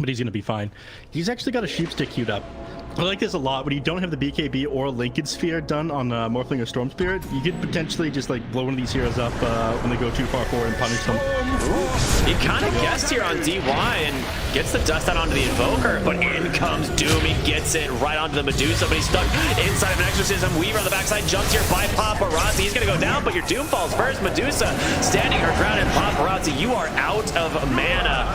but he's gonna be fine. He's actually got a sheep stick queued up. I like this a lot. When you don't have the BKB or Lincoln Sphere done on Morphling or Storm Spirit, you could potentially just like blow one of these heroes up when they go too far forward and punish them. He kind of guessed here on DY and gets the dust out onto the Invoker, but in comes Doom. He gets it right onto the Medusa, but he's stuck inside of an Exorcism. Weaver on the backside jumps here by Paparazzi. He's going to go down, but your Doom falls first. Medusa standing her ground, and Paparazzi, you are out of mana.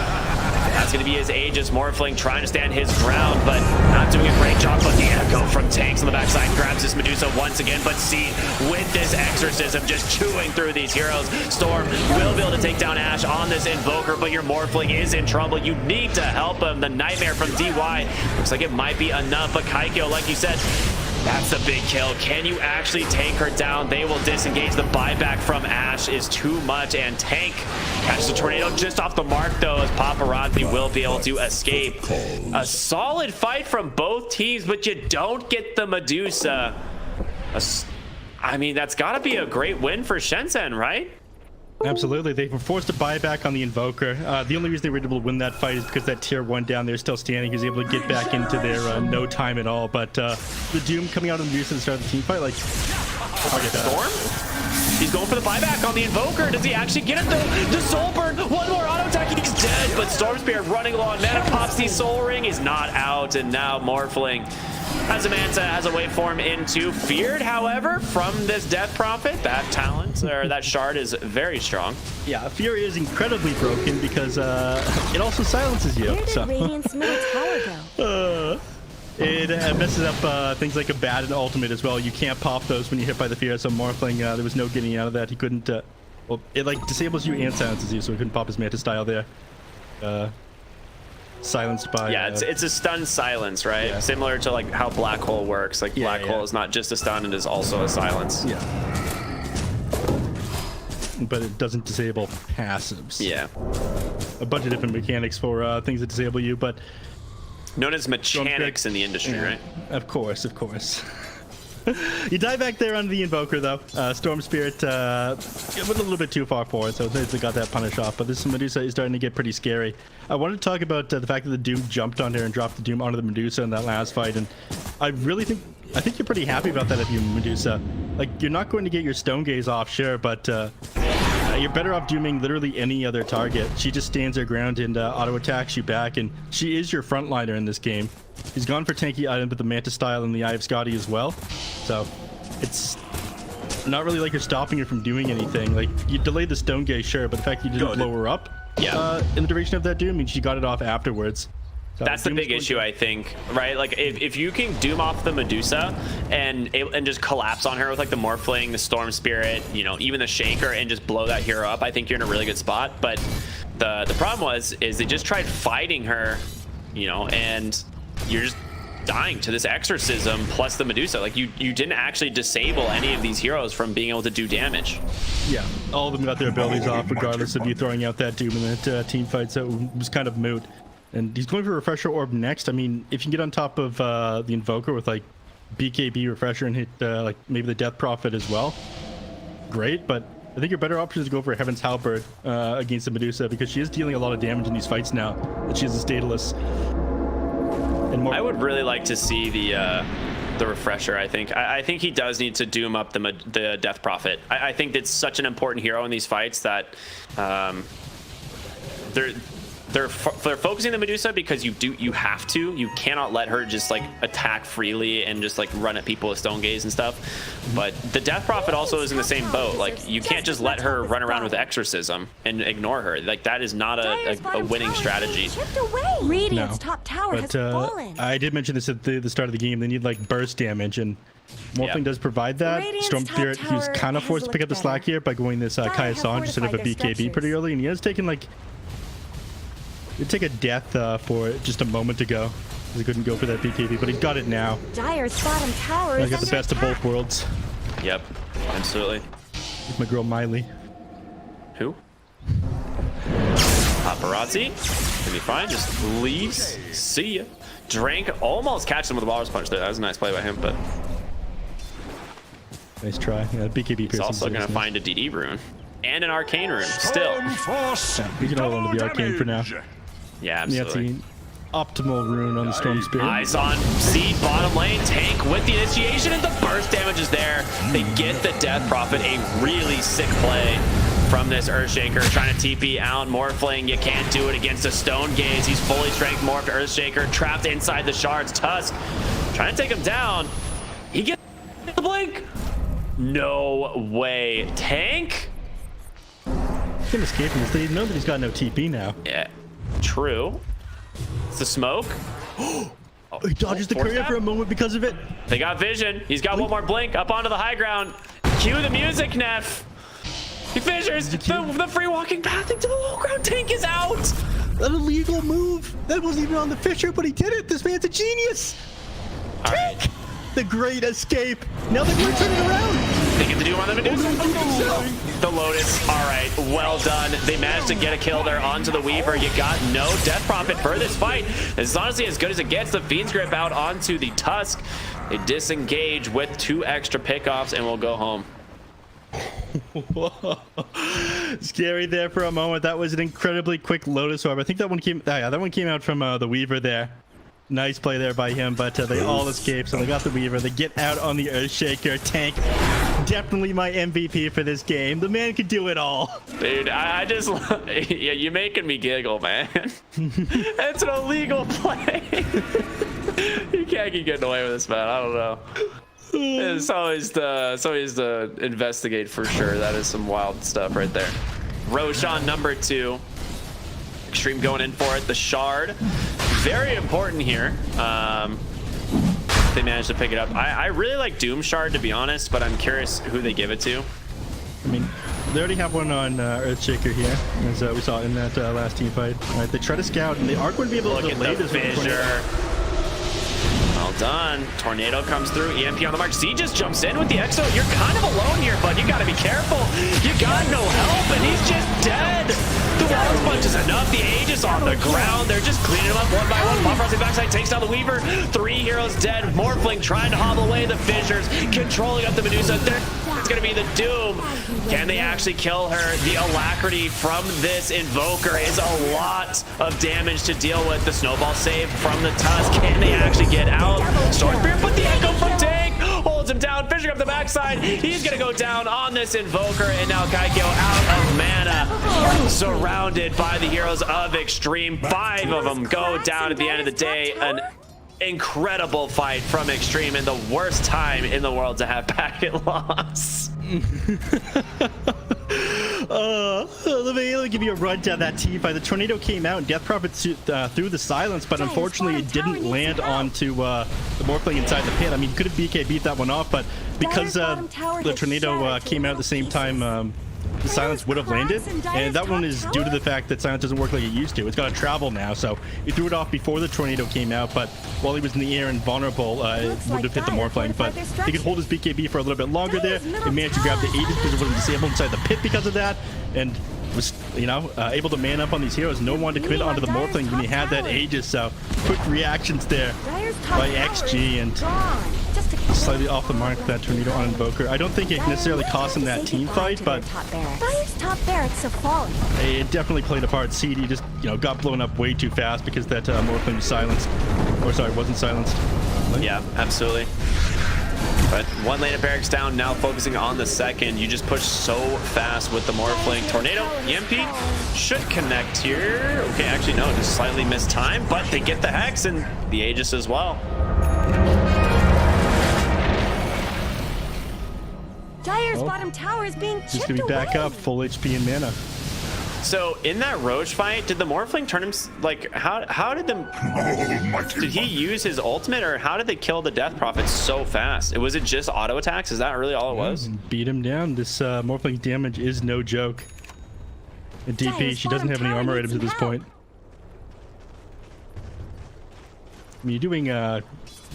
That's going to be his Aegis Morphling trying to stand his ground, but not doing a great job. But the echo from Tanks on the backside grabs this Medusa once again, but see, with this Exorcism just chewing through these heroes, Storm will be able to take down Ashe on this Invoker, but your Morphling is in trouble. You need to help him. The Nightmare from DY looks like it might be enough, but Kaikyo, like you said, that's the big kill. Can you actually take her down? They will disengage. The buyback from Ashe is too much, and Tank catches a tornado just off the mark, though, as Paparazzi will be able to escape. A solid fight from both teams, but you don't get the Medusa. I mean, that's got to be a great win for ShenZhen, right? Absolutely. They were forced to buy back on the Invoker. The only reason they were able to win that fight is because that tier 1 down there still standing. He's able to get back into their no time at all. But the Doom coming out of the Medusa at the start of the team fight, like... Storm? He's going for the buyback on the Invoker. Does he actually get it, though? The Soul Burn! One more auto attack, he's dead! But Storm Spirit running low on mana, pops the Soul Ring, is not out, and now Morphling Azamanta has a waveform into Feared, however, from this Death Prophet. That talent, or that shard, is very strong. Yeah, Fear is incredibly broken because it also silences you. Where did Radiant's middle tower go? It messes up things like a Bat and Ultimate as well. You can't pop those when you hit by the Fear, so Morphling, there was no getting out of that. He couldn't, well, it like disables you and silences you, so he couldn't pop his Manta style there. Silenced by... Yeah, it's a stun silence, right? Yeah. Similar to like how Black Hole works. Like Black Hole is not just a stun, it is also a silence. Yeah. But it doesn't disable passives. Yeah. A bunch of different mechanics for things that disable you, but... Known as mechanics in the industry, right? Of course, of course. You die back there on the Invoker, though. Storm Spirit went a little bit too far forward, so they got that punish off. But this Medusa is starting to get pretty scary. I wanted to talk about the fact that the Doom jumped on her and dropped the Doom onto the Medusa in that last fight, and I think you're pretty happy about that if you're Medusa. Like, you're not going to get your Stone Gaze off, sure, but you're better off dooming literally any other target. She just stands her ground and auto attacks you back, and she is your frontliner in this game. He's gone for tanky item, but the Manta style and the Eye of Scotty as well. So it's not really like you're stopping her from doing anything. Like, you delayed the Stone Gaze, sure, but the fact that you didn't blow her up in the duration of that Doom means she got it off afterwards. So that's the big issue, I think, right? Like, if you can Doom off the Medusa and just collapse on her with like the Morphling, the Storm Spirit, you know, even the Shaker, and just blow that hero up, I think you're in a really good spot. But the problem is they just tried fighting her, you know, and you're just dying to this Exorcism plus the Medusa. Like, you didn't actually disable any of these heroes from being able to do damage. Yeah, all of them got their abilities off regardless of you throwing out that Doom in that team fight, so it was kind of moot. And he's going for Refresher Orb next. I mean, if you can get on top of the Invoker with like BKB Refresher and hit like maybe the Death Prophet as well, great. But I think your better option is to go for Heaven's Halberd against the Medusa, because she is dealing a lot of damage in these fights now that she has a Stateless. I would really like to see the Refresher. I think he does need to Doom up the Death Prophet. I think it's such an important hero in these fights that they're focusing the Medusa because you have to. You cannot let her just like attack freely and just like run at people with Stone Gaze and stuff. But the Death Prophet also is in the same boat. Like, you can't just let her run around with Exorcism and ignore her. Like, that is not a winning strategy. Radiant's top tower has fallen. I did mention this at the start of the game. They need like burst damage, and Morphling does provide that. Storm Spirit, he was kind of forced to pick up the slack here by going this Kaya San just set up a BKB pretty early, and he has taken like... It'd take a death for just a moment ago. He couldn't go for that BKB, but he's got it now. Dire's bottom tower is got the best of both worlds. Yep, absolutely. With my girl Miley. Who? Paparazzi. Gonna be fine. Just leaves. See ya. Drank. Almost catches him with a Walrus Punch there. That was a nice play by him, but... Nice try. Yeah, BKB. He's also gonna find a DD rune. And an Arcane rune. Still. We can hold on to the Arcane for now. Yeah, absolutely. optimal rune on the Storm Spirit. Eyes on seed, bottom lane, tank with the initiation, and the burst damage is there. They get the Death Prophet, a really sick play from this Earthshaker, trying to TP out Morphling. You can't do it against a Stone Gaze. He's fully strength morphed. Earthshaker trapped inside the shards. Tusk trying to take him down. He gets the blink. No way. Tank? He can escape from this. They know that he's got no TP now. Yeah, true. It's the smoke. He dodges the courier for a moment because of it. They got vision. He's got one more blink up onto the high ground. Cue the music, Neff. He fissures the free walking path into the low ground. Tank is out. An illegal move. That wasn't even on the Fisher, but he did it. This man's a genius. All right. The great escape. Now they're going to turn it around. They get to do on the Medusa. The Lotus. All right, well done. They managed to get a kill there onto the Weaver. You got no Death Prophet for this fight. This is honestly as good as it gets. The Fiend's Grip out onto the Tusk. They disengage with 2 extra pickoffs and will go home. Scary there for a moment. That was an incredibly quick Lotus Orb. I think that one came. Yeah, that one came out from the Weaver there. Nice play there by him, but they all escape. So they got the Weaver. They get out on the Earthshaker. Tank, definitely my MVP for this game. The man could do it all. Dude, I just yeah, you're making me giggle, man. It's an illegal play. You can't keep getting away with this, man. I don't know. It's always the investigate for sure. That is some wild stuff right there. Roshan number 2. Xtreme going in for it. The shard, very important here. They managed to pick it up. I really like Doom Shard, to be honest, but I'm curious who they give it to. I mean, they already have one on Earthshaker here, as we saw in that last team fight. All right, they try to scout, and they are going to be able to delay this fissure. Well done. Tornado comes through. EMP on the mark. Z just jumps in with the Exo. You're kind of alone here, bud. You got to be careful. You got no help, and he's just dead. The Wall's Punch is enough. The Aegis on the ground. They're just cleaning him up one by one. Pop the backside takes down the Weaver. 3 heroes dead. Morphling trying to hobble away the Fissures. Controlling up the Medusa. It's going to be the Doom. Can they actually kill her? The Alacrity from this Invoker is a lot of damage to deal with. The Snowball save from the Tusk. Can they actually get out? Storm Spirit put the Echo from Tank. Holds him down. Fishing up the backside. He's going to go down on this Invoker. And now Kaikyo out of mana. Surrounded by the heroes of Xtreme. 5 of them go down at the end of the day. An incredible fight from Xtreme in the worst time in the world to have packet loss. Let me give you a rundown of that team fight. The Tornado came out and Death Prophet threw the silence, but unfortunately it didn't land onto the Morphling inside the pit. I mean, could have BK beat that one off, but because the Tornado came out at the same time, the silence would have landed, and that one is due to the fact that silence doesn't work like it used to. It's got to travel now, so he threw it off before the Tornado came out, but while he was in the air and vulnerable, it would have hit the Morphling, but he could hold his BKB for a little bit longer there. He managed to grab the Aegis because it wasn't disabled inside the pit because of that, and was, you know, able to man up on these heroes. No one to commit onto the Morphling when he had that Aegis, so quick reactions there by XG, and slightly off the mark that Tornado on Invoker. I don't think it necessarily cost him that team fight, but Dire's top barracks have fallen. it definitely played a part. CD just, you know, got blown up way too fast because that Morphling was silenced. Or sorry, wasn't silenced. Yeah, absolutely. But 1 lane of barracks down, now focusing on the second. You just push so fast with the Morphling. Tornado, EMP should connect here. Okay, actually no, just slightly missed time, but they get the Hex and the Aegis as well. Dire's bottom tower is being chipped He's gonna be back away. up, full HP and mana. So in that Roche fight, did the Morphling turn him, like, how did the, did he use his ultimate, or how did they kill the Death Prophet so fast? Was it just auto attacks? Is that really all it was? Beat him down. This Morphling damage is no joke. And DP, she doesn't have any armor items at this point. I mean, you're doing,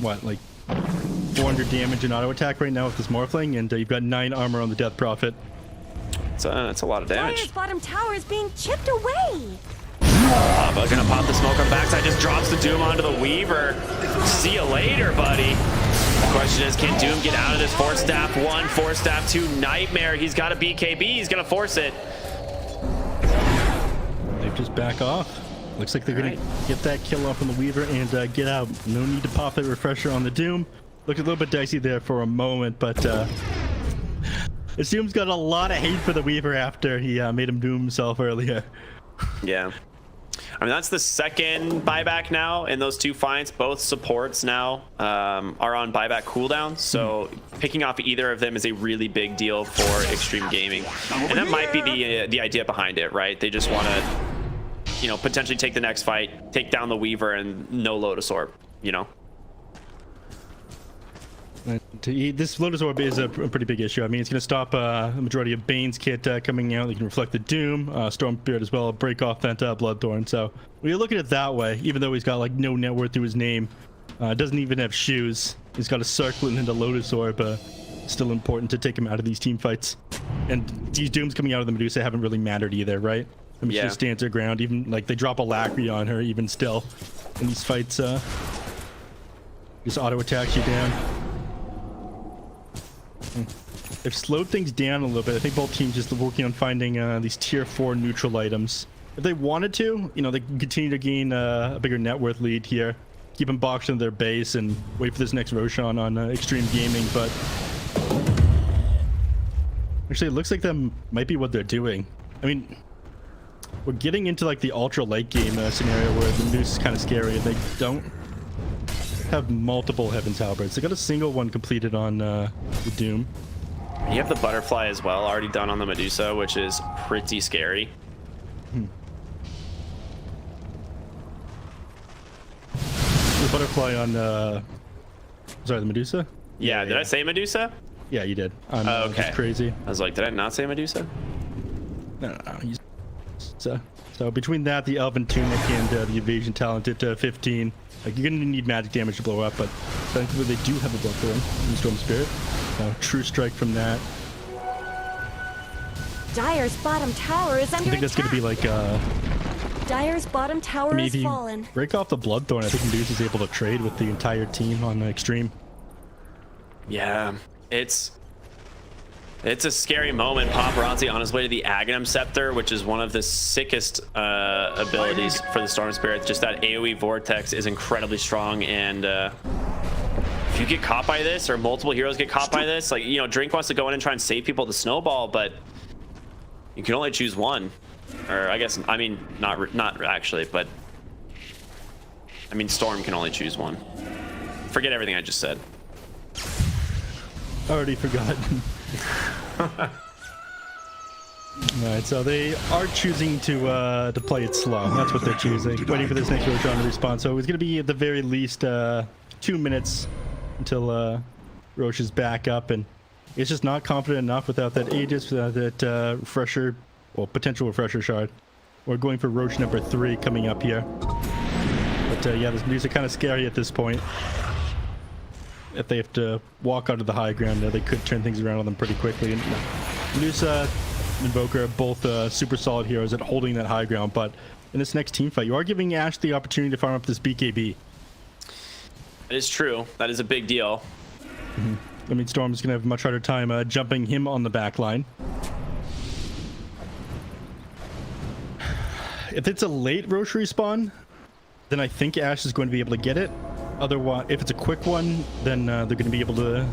what, like 400 damage in auto attack right now with this Morphling, and you've got 9 armor on the Death Prophet. It's a lot of damage. Dire's bottom tower is being chipped away. But gonna pop the smoke on the backside, just drops the Doom onto the Weaver. See you later, buddy. The question is, can Doom get out of this? Force Staff 1, Force Staff 2, Nightmare. He's got a BKB, he's gonna force it. They just back off. Looks like they're going to get that kill off on the Weaver and get out. No need to pop that refresher on the Doom. Looked a little bit dicey there for a moment, but Doom's got a lot of hate for the Weaver after he made him doom himself earlier. Yeah. I mean, that's the second buyback now in those two fights. Both supports now are on buyback cooldown, so picking off either of them is a really big deal for Xtreme Gaming. And that might be the idea behind it, right? They just want to, you know, potentially take the next fight, take down the Weaver, and no Lotus Orb, you know? This Lotus Orb is a pretty big issue. I mean, it's going to stop the majority of Bane's kit coming out. They can reflect the Doom, Storm Spirit as well, break off that Bloodthorn. So when you look at it that way, even though he's got like no net worth to his name, doesn't even have shoes, he's got a Circlet and a Lotus Orb. Still important to take him out of these team fights. And these Dooms coming out of the Medusa haven't really mattered either, right? I mean, she just stands her ground. Even like they drop a Lacry on her, even still in these fights, just auto attacks you down. They've slowed things down a little bit. I think both teams just working on finding these tier 4 neutral items. If they wanted to, you know, they can continue to gain a bigger net worth lead here, keep them boxed into their base, and wait for this next Roshan on Xtreme Gaming. But actually, it looks like that might be what they're doing. I mean, we're getting into like the ultra late game scenario where the Medusa is kind of scary, and they don't have multiple Heaven's Halberds. They got a single one completed on the Doom. You have the Butterfly as well, already done on the Medusa, which is pretty scary. The Butterfly on sorry, the Medusa? Yeah, did I say Medusa? Yeah, you did. Okay. Just crazy. I was like, did I not say Medusa? No. So between that, the Elven Tunic, and the Evasion Talent at 15, like you're gonna need magic damage to blow up, but thankfully they do have a Bloodthorn in Storm Spirit. True Strike from that. Dire's bottom tower is under I think that's attack. gonna be like Dire's bottom tower maybe has fallen. break off the Bloodthorn. I think Medusa is able to trade with the entire team on Xtreme. Yeah, it's a scary moment. Paparazzi on his way to the Aghanim Scepter, which is one of the sickest abilities for the Storm Spirit. Just that AoE Vortex is incredibly strong, and if you get caught by this, or multiple heroes get caught by this, like, you know, Drink wants to go in and try and save people with the Snowball, but you can only choose one. Or I guess, I mean, not actually, but I mean, Storm can only choose one. Forget everything I just said. Already forgotten. Alright, so they are choosing to play it slow. That's what they're choosing. Waiting for this next Roshan to respawn. So it's going to be at the very least 2 minutes until Roche is back up, and it's just not confident enough without that Aegis, without that refresher, well, potential refresher shard. We're going for Roche number 3 coming up here. But yeah, these are kind of scary at this point. If they have to walk onto the high ground, they could turn things around on them pretty quickly. And Medusa and Invoker are both super solid heroes at holding that high ground, but in this next team fight, you are giving Ashe the opportunity to farm up this BKB. That is true. That is a big deal. I mean, Storm's gonna have a much harder time jumping him on the back line. If it's a late Roche respawn, then I think Ashe is going to be able to get it. Otherwise, if it's a quick one, then they're going to be able to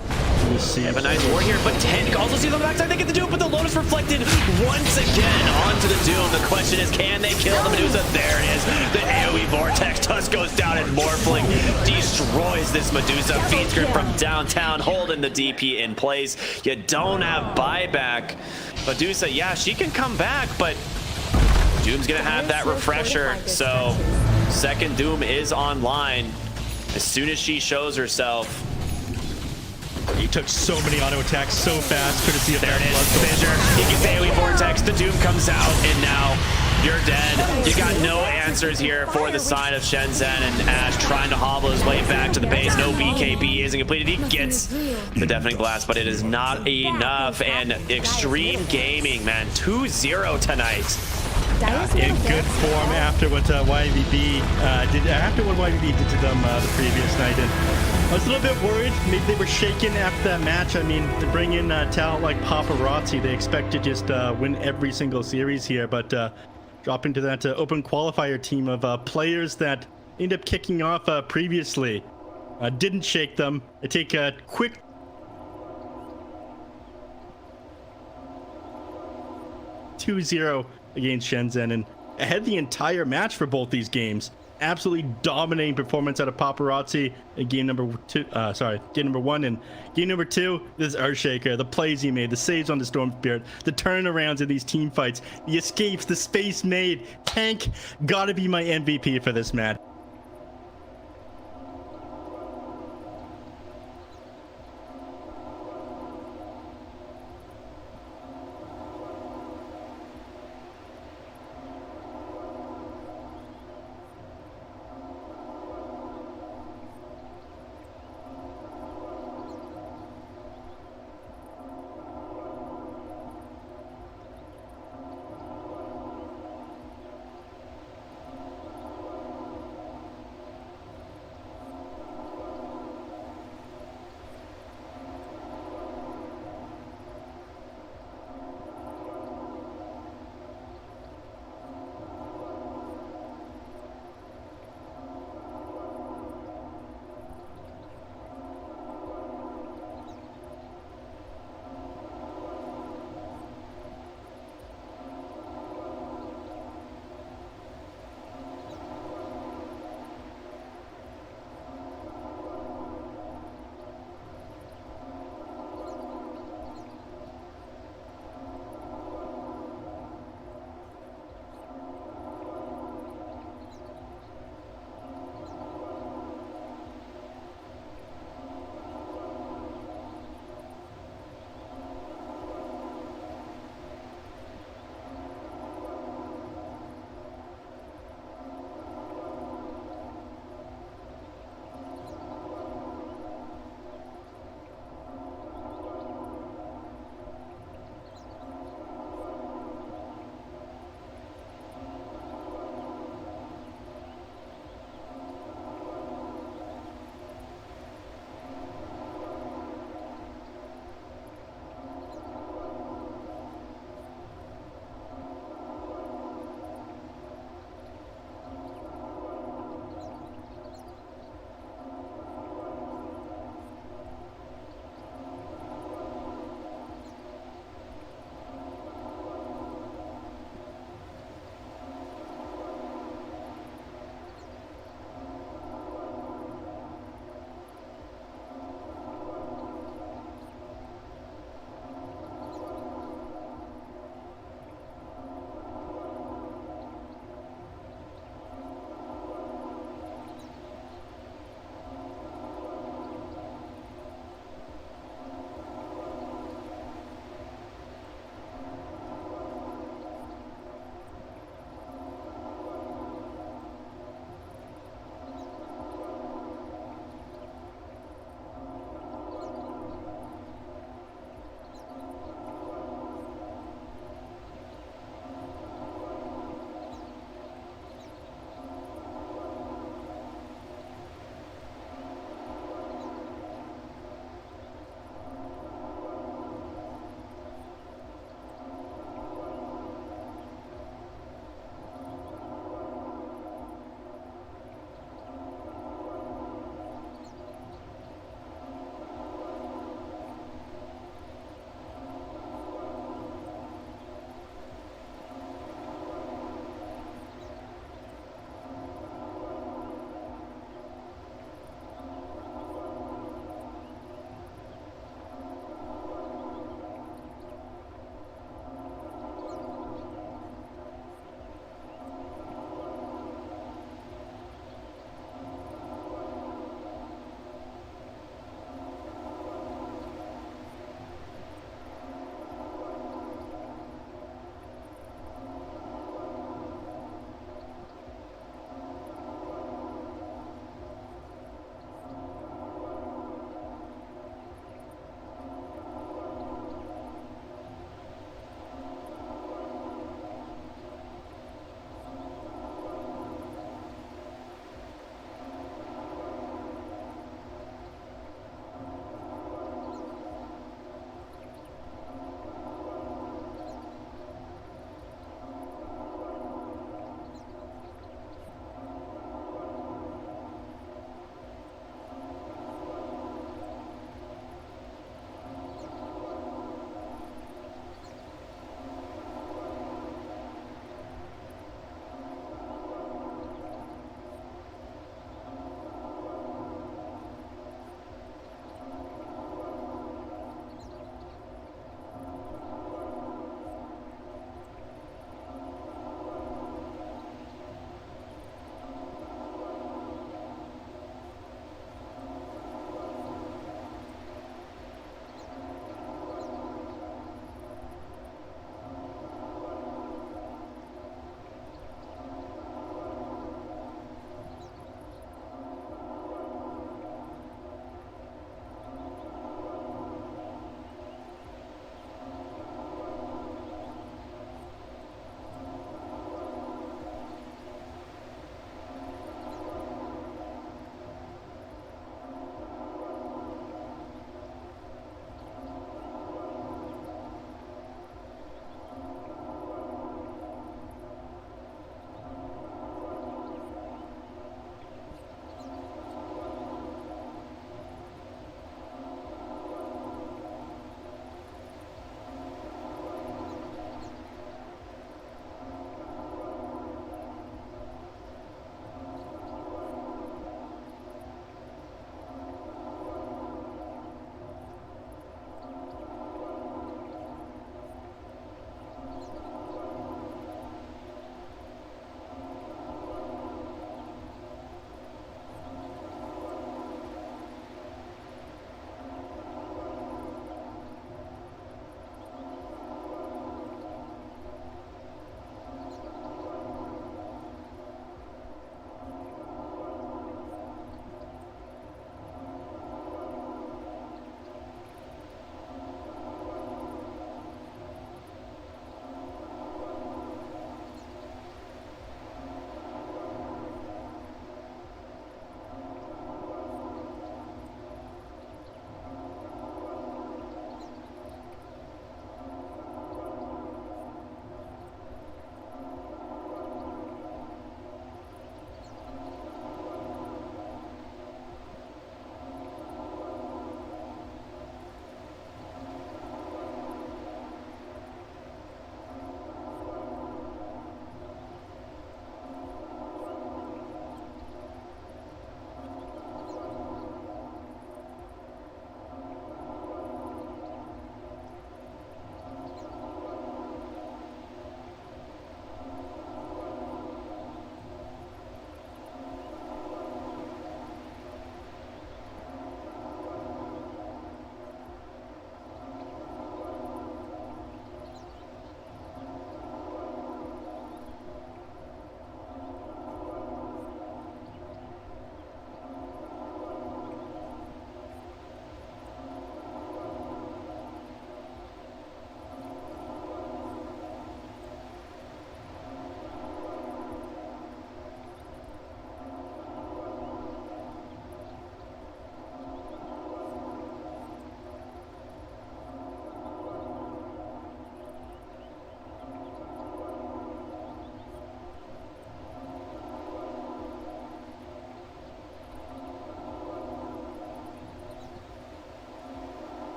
see. Have a nice war here, but 10 also see the backside. They get the Doom, but the Lotus reflected once again onto the Doom. The question is, can they kill the Medusa? There it is. The AoE Vortex Tusk goes down, and Morphling destroys this Medusa. Feed script from downtown, holding the DP in place. You don't have buyback. Medusa, yeah, she can come back, but Doom's going to have that refresher. So second Doom is online. As soon as she shows herself. He took so many auto attacks so fast, courtesy of that Fissure. He gets AoE Vortex, the Doom comes out, and now you're dead. You got no answers here for the side of ShenZhen, and Ashe trying to hobble his way back to the base. No BKB isn't completed. He gets the Deafening Blast, but it is not enough. And Xtreme Gaming, man, 2-0 tonight. In good form after what YVB did. After what YVB did to them the previous night, and I was a little bit worried. Maybe they were shaken after that match. I mean, to bring in talent like Paparazzi, they expect to just win every single series here. But drop into that open qualifier team of players that ended up kicking off previously. Didn't shake them. I take a quick 2-0 against ShenZhen, and ahead the entire match for both these games. Absolutely dominating performance out of Paparazzi in game number 1, and game number 2. This is Earthshaker, the plays he made, the saves on the Storm Spirit, the turnarounds in these team fights, the escapes, the space made. Tank gotta be my MVP for this match.